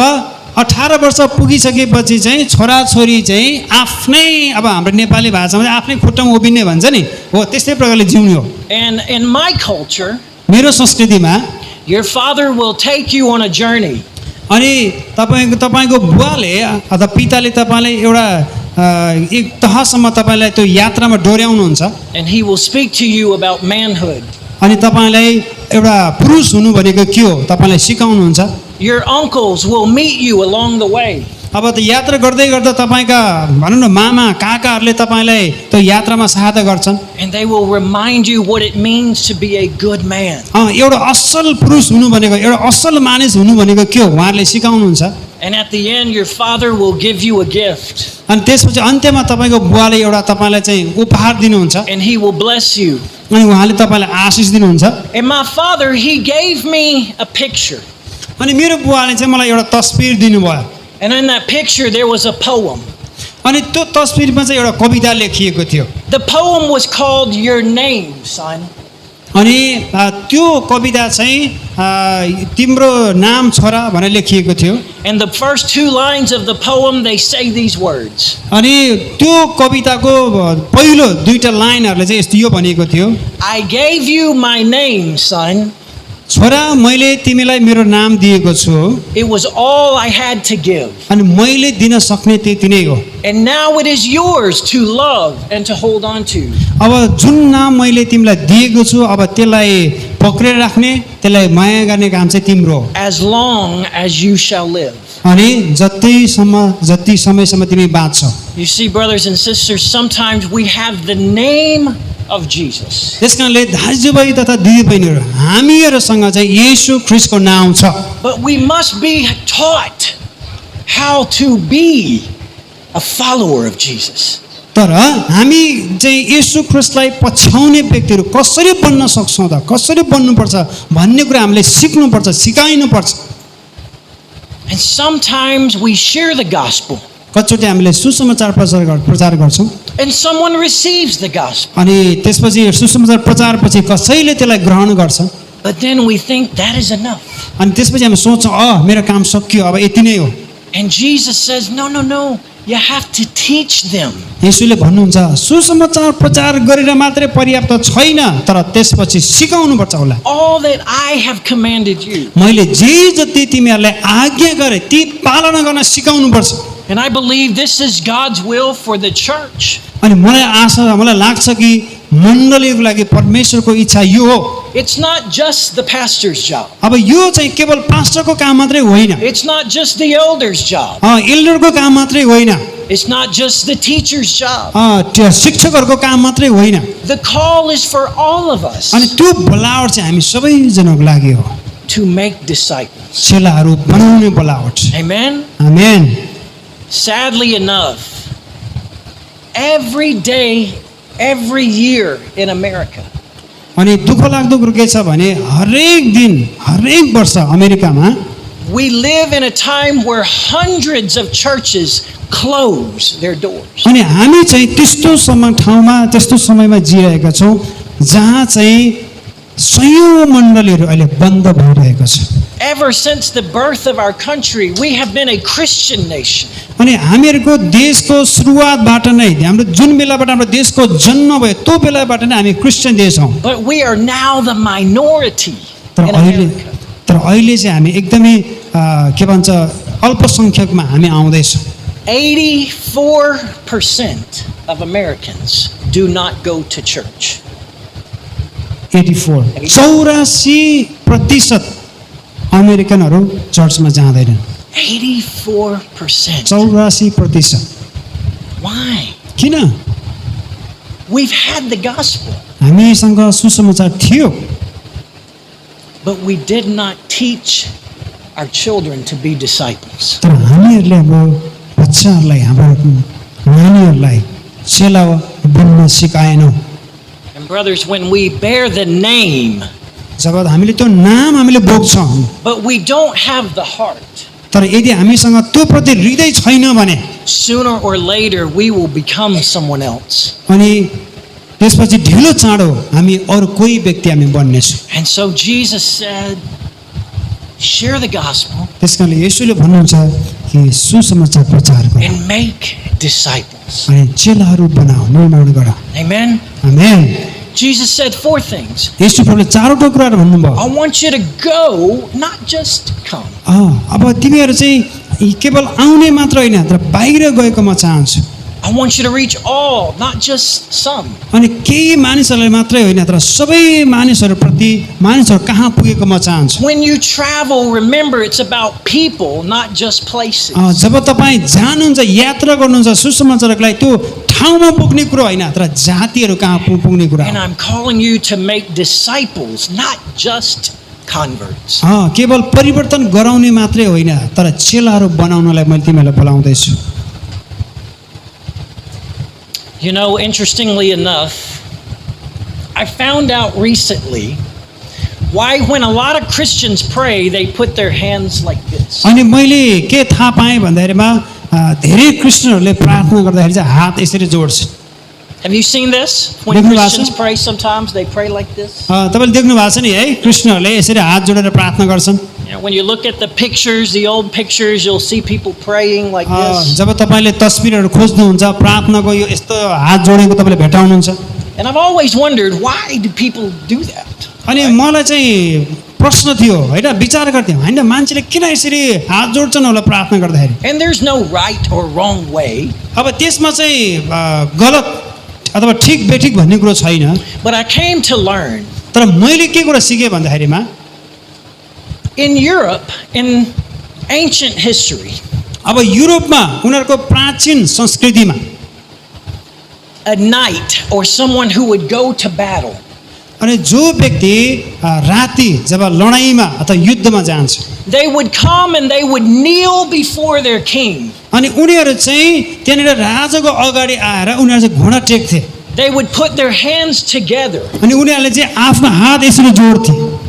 18 वर्ष पुगिसकेपछि चाहिँ छोराछोरी चाहिँ आफ्नै, अब हाम्रो नेपाली भाषामा चाहिँ आफ्नै खुट्टामा उभिने भन्छ नि, हो त्यस्तै प्रकारले जिउने हो। And in my culture, मेरो संस्कृतिमा your father will take you on a journey. अनि तपाईँको बुवाले अथवा पिताले तपाईँलाई एउटा एक तहसम्म तपाईँलाई त्यो यात्रामा डोर्याउनुहुन्छ And he will speak to you about manhood. अनि तपाईँलाई एउटा पुरुष हुनु भनेको के हो तपाईँलाई सिकाउनुहुन्छ। Your uncles will meet you along the way. अब त यात्रा गर्दै गर्दा तपाईँका भनौँ न मामा काकाहरूले तपाईँलाई त्यो यात्रामा सहायता गर्छन्। And they will remind you what it means to be a good man. एउटा असल पुरुष हुनु भनेको, एउटा असल मानिस हुनु भनेको के हो उहाँहरूले सिकाउनुहुन्छ। And at the end, your father will give you a gift. अनि त्यसपछि अन्त्यमा तपाईँको बुवाले एउटा तपाईँलाई चाहिँ उपहार दिनुहुन्छ And he will bless you. अनि उहाँले तपाईँलाई आशिष दिनुहुन्छ। And my father, he gave me a picture. अनि मेरो बुवाले चाहिँ मलाई एउटा तस्बिर दिनुभयो। And in that picture, there was a poem. अनि त्यो तस्बिरमा चाहिँ एउटा कविता लेखिएको थियो। The poem was called Your Name, Son. अनि त्यो कविता चाहिँ तिम्रो नाम छोरा भनेर लेखिएको थियो। And the first two lines of the poem, they say these words. अनि त्यो कविताको पहिलो दुईटा लाइनहरूले चाहिँ यस्तो यो भनेको थियो, I gave you my name, son. छोरा मैले तिमीलाई मेरो नाम दिएको छु It was all I had to give. अनि मैले दिन सक्ने त्यति नै हो। And now it is yours to love and to hold on to. अब जुन नाम मैले तिमीलाई दिएको छु अब त्यसलाई पक्रेर राख्ने, त्यसलाई माया गर्ने काम चाहिँ तिम्रो हो। As long as you shall live. अनि जति समयसम्म तिमी बाँच्छौ। You see, brothers and sisters, sometimes we have the name of Jesus. त्यसकारणले दाजुभाइ तथा दिदीबहिनीहरू हामीहरूसँग चाहिँ येशू ख्रीष्टको नाम छ। But we must be taught how to be a follower of Jesus. तर हामी चाहिँ येशू ख्रीष्टलाई पछ्याउने व्यक्तिहरू कसरी बन्न सक्छौँ त, कसरी बन्नुपर्छ भन्ने कुरा हामीले सिक्नुपर्छ, सिकाइनुपर्छ। And sometimes we share the gospel. कतिचोटि हामीले सुसमाचार प्रचार गर्छौँ And someone receives the gospel. अनि त्यसपछि सुसमाचार प्रचारपछि कसैले त्यसलाई ग्रहण गर्छ But then we think that is enough. अनि त्यसपछि हामी सोच्छौँ मेरो काम सकियो अब यति नै हो। And Jesus says, no, no, no. You have to teach them. येशूले भन्नुहुन्छ सुसमाचार प्रचार गरेर मात्रै पर्याप्त छैन, तर त्यसपछि सिकाउनुपर्छ होला। All that I have commanded you. मैले जे जति तिमीहरूलाई आज्ञा गरे ती पालना गर्न सिकाउनुपर्छ। And I believe this is God's will for the church. अनि मलाई लाग्छ कि मण्डलीको लागि परमेश्वरको इच्छा यो हो। It's not just the pastor's job. अब यो चाहिँ केवल पास्टरको काम मात्रै होइन, It's not just the elder's job. एल्डरको काम मात्रै होइन, It's not just the teacher's job. त्यो शिक्षकहरूको काम मात्रै होइन। The call is for all of us अनि त्यो बोलावट चाहिँ हामी सबैजनाको लागि हो, to make disciples. चेलाहरू बनाउने बोलावट। Amen? Amen. Sadly enough, every day, every year in America, अनि दुःख लाग्दो कुरो के छ भने हरेक दिन हरेक वर्ष अमेरिकामा we live in a time where hundreds of churches close their doors. अनि हामी चाहिँ त्यस्तो समयमा जिरहेका छौँ जहाँ चाहिँ सयौँ मण्डलीहरू अहिले बन्द भइरहेको छ। Ever since the birth of our country, we have been a Christian nation. अनि हामीहरूको देशको सुरुवातबाट नै हाम्रो जुन बेलाबाट हाम्रो देशको जन्म भयो त्यो बेलाबाट नै हामी क्रिस्चियन देश हौँ। But we are now the minority तर in अहिले America. चाहिँ हामी एकदमै के भन्छ अल्पसङ्ख्यकमा हामी आउँदैछौँ। 84% of Americans do not go to church. 84% अमेरिकनहरू चर्चमा जाँदैनन्। 84%. 84%। Why? किन? We've had the gospel, हामीसँग सुसमाचार थियो, but we did not teach our children to be disciples. तर हामीहरूले हाम्रो बच्चाहरूलाई, हाम्रो नानीहरूलाई चेला बन्न सिकाएनौँ। And brothers, when we bear the name, जब हामीले त्यो नाम हामीले बोक्छौँ, but we don't have the heart, तर यदि हामीसँग त्यो प्रति हृदय छैन भने sooner or later we will become someone else. अनि त्यसपछि ढिलो चाँडो हामी अरू कोही व्यक्ति हामी बन्नेछौँ। And so Jesus said, share the gospel त्यस कारणले येशूले भन्नुहुन्छ कि सुसमाचार प्रचार गर and make disciples. अनि चेलाहरू बनाऊ, निर्माण गर। Amen. आमेन। Jesus said 4 things. येशू प्रभुले चारवटा कुराहरू भन्नुभयो। I want you to go, not just come. अब तिमीहरू चाहिँ केवल आउने मात्र होइन, तर बाहिर गएको म चाहन्छु। I want you to reach all, not just some. अनि केही मानिसहरूलाई मात्रै होइन, तर सबै मानिसहरूप्रति, मानिसहरू कहाँ पुगेको म चाहन्छु। When you travel, remember it's about people, not just places. जब तपाईँ जानुहुन्छ, यात्रा गर्नुहुन्छ सुसमाचारको लागि, त्यो ठाउँमा पुग्ने कुरो होइन, तर जातिहरू कहाँ पुग्ने कुरा And हो। I'm calling you to make disciples, not just converts. केवल परिवर्तन गराउने मात्रै होइन, तर चेलाहरू बनाउनलाई मैले तिमीहरूलाई बोलाउँदैछु। You know, interestingly enough, I found out recently why when a lot of Christians pray, they put their hands like this. अनि मैले के थाहा पाएँ भन्दाखेरिमा धेरै क्रिस्चियनहरूले प्रार्थना गर्दाखेरि चाहिँ हात यसरी जोड्छ। Have you seen this? When देख्नु भएको छ? Christians pray, sometimes they pray like this. तपाईँले देख्नु भएको छ नि है, क्रिस्चियनहरूले यसरी हात जोडेर प्रार्थना गर्छन्। You know, when you look at the pictures, the old pictures, you'll see people praying like this. जब तपाईँले तस्बिरहरू खोज्नुहुन्छ प्रार्थनाको यो यस्तो हात जोडेको तपाईँले भेटाउनुहुन्छ। And I've always wondered, why do people do that? अनि मलाई चाहिँ प्रश्न थियो होइन, विचार गर्थ्यौँ होइन, मान्छेले किन यसरी हात जोड्छन् होला प्रार्थना गर्दाखेरि। And there's no right or wrong way, अब त्यसमा चाहिँ गलत अथवा ठिक बेठिक भन्ने कुरो छैन, but I came to learn तर मैले के कुरा सिकेँ भन्दाखेरिमा in Europe, in ancient history, अब युरोपमा उनीहरूको प्राचीन संस्कृतिमा a knight or someone who would go to battle, अनि जो व्यक्ति राति जब लडाइँमा अथवा युद्धमा जान्छ they would come and they would kneel before their king. अनि उनीहरू चाहिँ त्यहाँनिर राजाको अगाडि आएर उनीहरू चाहिँ घोडा टेक्थे They would put their hands together अनि उनीहरूले चाहिँ आफ्नो हात यसरी जोड्थे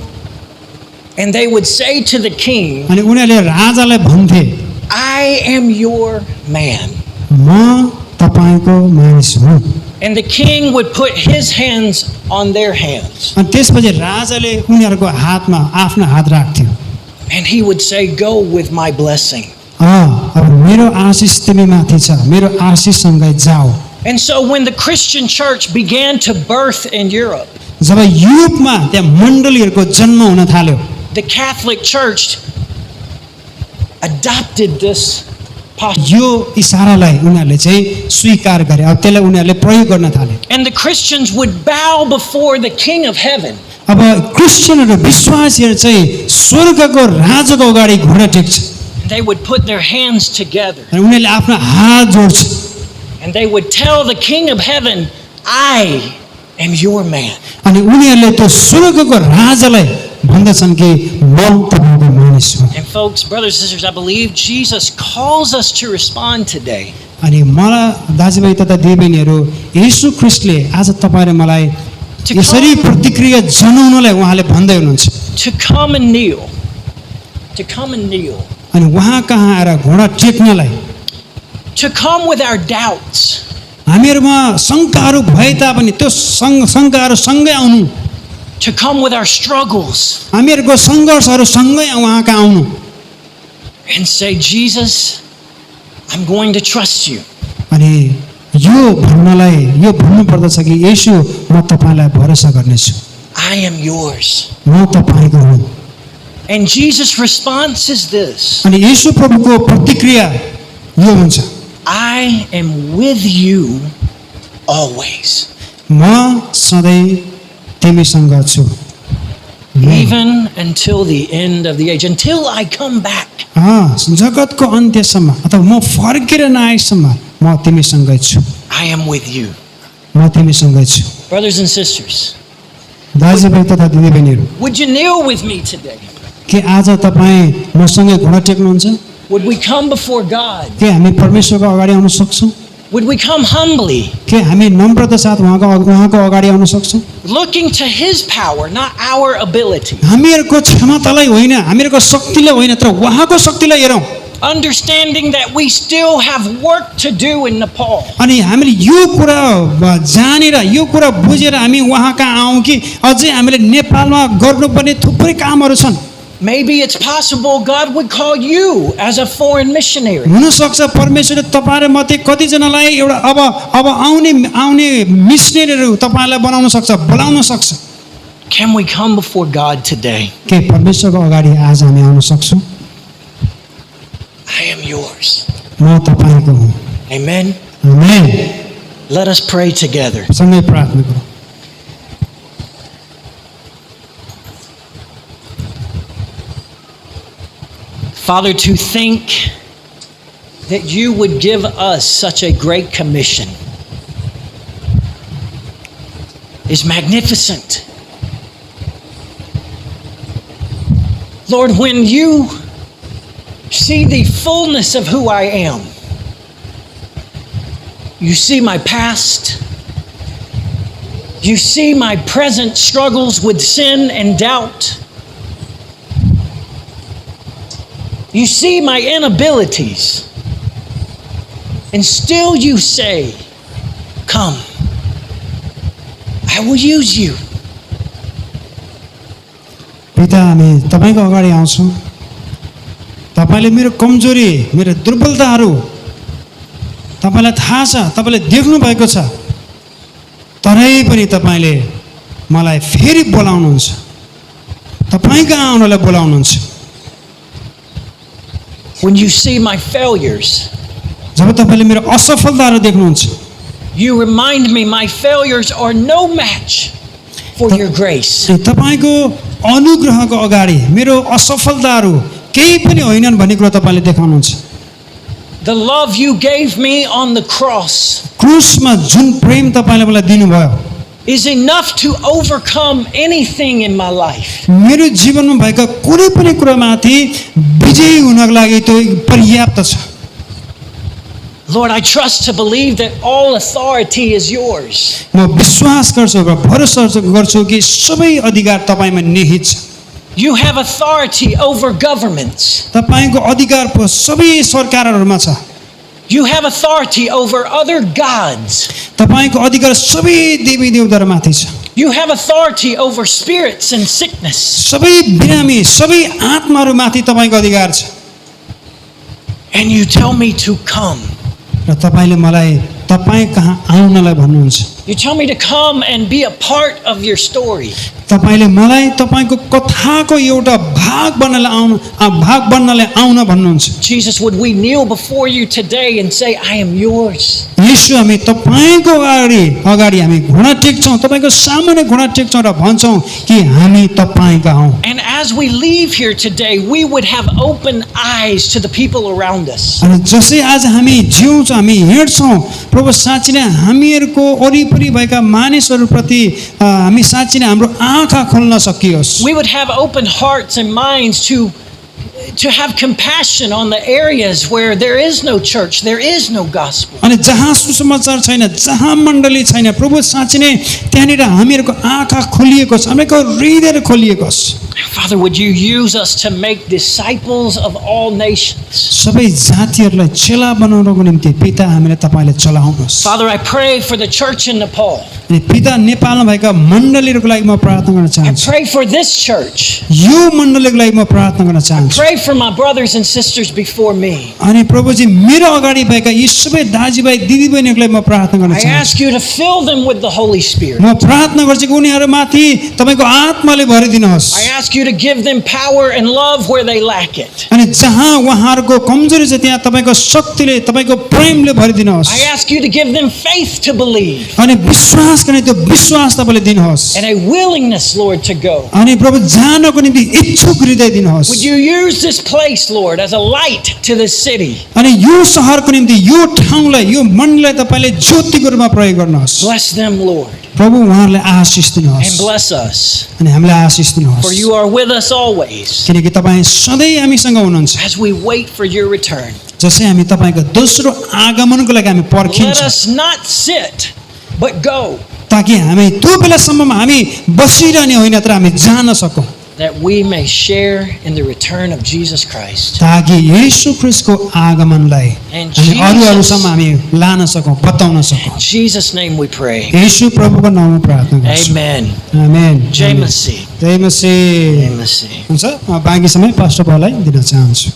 and they would say to the king, अनि उनीहरूले राजालाई भन्थे, I am your man. म तपाईँको मानिस हुँ। And the king would put his hands on their hands. अनि त्यसपछि राजाले उनीहरूको हातमा आफ्नो हात राख्थ्यो। And he would say, go with my blessing. अब मेरो आशिष तिमी माथि छ, मेरो आशिषसँगै जाऊ। And so when the Christian church began to birth in Europe, जब युरोपमा त्यहाँ मण्डलीहरूको जन्म हुन थाल्यो, the Catholic Church adopted this posture. यो इसारालाई उनीहरूले चाहिँ स्वीकार गरे, अब त्यसलाई उनीहरूले प्रयोग गर्न थाले। And the Christians would bow before the King of Heaven. अब क्रिस्चियनहरू विश्वासीहरू चाहिँ स्वर्गको राजाको अगाडि घोडा टेक्छ They would put their hands together. अनि उनीहरूले आफ्नो हात जोड्छ And they would tell the King of Heaven, I am your man. अनि उनीहरूले त्यो स्वर्गको राजालाई भन्दछन् कि म तपाईँको मानिस हुँ। And folks, brothers and sisters, I believe Jesus calls us to respond today. अनि मलाई दाजुभाइ तथा दिदीबहिनीहरू, येशू ख्रीष्टले आज तपाईँ र मलाई यसरी प्रतिक्रिया जनाउनलाई उहाँले भन्दै हुनुहुन्छ। To come and kneel. To come and kneel. अनि उहाँ कहाँ आएर घोडा टेक्नलाई, To come with our doubts. हामीहरूमा शङ्काहरू भए तापनि त्यो शङ्काहरू सँगै आउनु, To come with our struggles. हामीहरूको सङ्घर्षहरू सँगै उहाँ कहाँ आउनु And say, Jesus, I'm going to trust you. अनि यो भन्नलाई यो भन्नुपर्दछ कि येशू म तपाईँलाई भरोसा गर्नेछु, I am yours. म तपाईँको हुँ। And Jesus' response is this. अनि येशू प्रभुको प्रतिक्रिया यो हुन्छ, I am with you always. म सधैँ तिमीसँग छु। even until the end of the age, until I come back. जगतको अन्त्यसम्म अथवा म फर्केर नआएसम्म म तिमीसँगै छु। I am with you. म तिमीसँगै छु। Brothers and sisters, दाजुभाइ तथा दिदीबहिनीहरू, would you kneel with me today? के आज तपाईँ मसँगै घुँडा टेक्नुहुन्छ? Would we come before God? के हामी परमेश्वरको अगाडि आउन सक्छौँ? Would we come humbly, के हामी नम्रता साथ उहाँको अगाडि आउन सक्छौँ? looking to His power, not our ability? हामीहरूको क्षमतालाई होइन, हामीहरूको शक्तिलाई होइन, तर उहाँको शक्तिलाई हेरौँ। Understanding that we still have work to do in Nepal. अनि हामीले यो कुरा जानेर यो कुरा बुझेर हामी उहाँ कहाँ आउँ कि अझै हामीले नेपालमा गर्नुपर्ने थुप्रै कामहरू छन्। Maybe it's possible God would call you as a foreign missionary. हुनसक्छ परमेश्वरले तपाईँ मध्ये कतिजनालाई एउटा अब आउने मिसनरीहरू तपाईँलाई बनाउन सक्छ, बोलाउन सक्छ। Can we come before God today? के परमेश्वरको अगाडि आज हामी आउन सक्छौँ? I am yours. म तपाईँको हुँ। Amen. आमेन। Let us pray together. सँगै प्रार्थना गरौँ। Father, to think that you would give us such a great commission is magnificent. Lord, when you see the fullness of who I am, you see my past, you see my present struggles with sin and doubt. You see my inabilities, and still you say, come, I will use you. पिता, हामी तपाईँको अगाडि आउँछौँ। तपाईँले मेरो कमजोरी, मेरो दुर्बलताहरू तपाईँलाई थाहा छ, तपाईँले देख्नु भएको छ। तरै पनि तपाईँले मलाई फेरि बोलाउनुहुन्छ, तपाईँ कहाँ आउनलाई बोलाउनुहुन्छ। When you see my failures, जब तपाईँले मेरो असफलताहरू देख्नुहुन्छ, you remind me my failures are no match for your grace. तपाईँको अनुग्रहको अगाडि मेरो असफलताहरू केही पनि होइनन् भन्ने कुरा तपाईँले देखाउनुहुन्छ। The love you gave me on the cross क्रुसमा जुन प्रेम तपाईँले मलाई दिनुभयो is enough to overcome anything in my life. मेरो जीवनमा भएका कुनै पनि कुरामाथि विजयी हुनको लागि त्यो पर्याप्त छ। Lord, I trust to believe that all authority is yours. म विश्वास गर्छु र भरोसा गर्छु कि सबै अधिकार तपाईँमा निहित छ। You have authority over governments. तपाईँको अधिकार په सबै सरकारहरूमा छ। You have authority over other gods. तपाईँको अधिकार सबै देवी देवताहरूमाथि छ। You have authority over spirits and sickness. सबै बिरामी, सबै आत्माहरूमाथि तपाईँको अधिकार छ। And you tell me to come. र तपाईँले मलाई तपाईँ कहाँ आउनलाई भन्नुहुन्छ। You tell me to come and be a part of your story. तपाईँले मलाई तपाईँको कथाको एउटा भाग बन्नलाई आउन भन्नुहुन्छ। Jesus, would we kneel before you today and say, I am yours? येशू, हामी तपाईँको अगाडि हामी घुँडा टेक्छौँ, तपाईँको सामुन्ने घुँडा टेक्छौँ र भन्छौँ कि हामी तपाईँका हौँ। And as we leave here today, we would have open eyes to the people around us. अनि जसै आज हामी जिउँछौँ, हामी हिँड्छौँ, प्रभु साँच्चै नै हामीहरूको वरिपरि भएका मानिसहरूप्रति हामी साँच्चै नै हाम्रो आँखा खोल्न सकियोस्। We would have open hearts and minds to have compassion on the areas where there is no church, there is no gospel. अनि जहाँ सुसमाचार छैन, जहाँ मण्डली छैन, प्रभु साँच्चै नै त्यहाँनिर हामीहरूको आँखा खोलिएको छ, हामीको हृदय खोलिएको छ। Father, would you use us to make disciples of all nations? सबै जातिहरूलाई चेला बनाउनको निम्ति पिता हामीले तपाईँले चलाउनुहोस्। Father, I pray for the church in Nepal. अनि पिता नेपालमा भएका मण्डलीहरूको लागि म प्रार्थना गर्न I चाहन्छु। pray for this church. यो मण्डलीको लागि म प्रार्थना गर्न चाहन्छु। Pray for my brothers and sisters before me. अनि प्रभुजी मेरो अगाडि भएका यी सबै दाजुभाइ दिदीबहिनीहरूलाई म प्रार्थना गर्न I चाहन्छु। ask you to fill them with the Holy Spirit. म प्रार्थना गर्छु कि उनीहरूमाथि तपाईँको आत्माले भरिदिनुहोस्। I ask you to give them power and love where they lack it. अनि जहाँ उहाँहरूको कमजोरी छ त्यहाँ तपाईँको शक्तिले तपाईँको प्रेमले भरिदिनुहोस् I ask you to give them faith to believe अनि विश्वास गर्ने त्यो विश्वास तपाईँले दिनुहोस् and a willingness, Lord, to go. अनि प्रभु जानको निम्ति इच्छुक हृदय दिनुहोस् Would you use this place, Lord, as a light to this city? अनि यो सहरको निम्ति यो ठाउँलाई यो मण्डललाई तपाईँले ज्योतिको रूपमा प्रयोग गर्नुहोस् Bless them, Lord, प्रभु उहाँहरूलाई आशिष and दिनुहोस् bless us, अनि हामीलाई आशिष for दिनुहोस् you are with us always किनकि तपाईँ सधैँ हामीसँग हुनुहुन्छ as we wait for your return. जसै हामी तपाईँको दोस्रो आगमनको लागि हामी Let पर्खिन्छौँ us not sit, but go, ताकि हामी त्यो बेलासम्ममा हामी बसिरहने होइन तर हामी जान सकौँ that we may share in the return of Jesus Christ. ताकि येशू ख्रिस्टको आगमनलाई And हामी अरूहरूसम्म Jesus, हामी लान सकौँ बताउन सकौँ in Jesus' name we pray. येशू प्रभुको नाममा प्रार्थना गर्छु Amen. आमेन Jay Massey. जय मसीह Jay Massey. हुन्छ म बाँकी समय पास्टर पाउलाई दिन चाहन्छु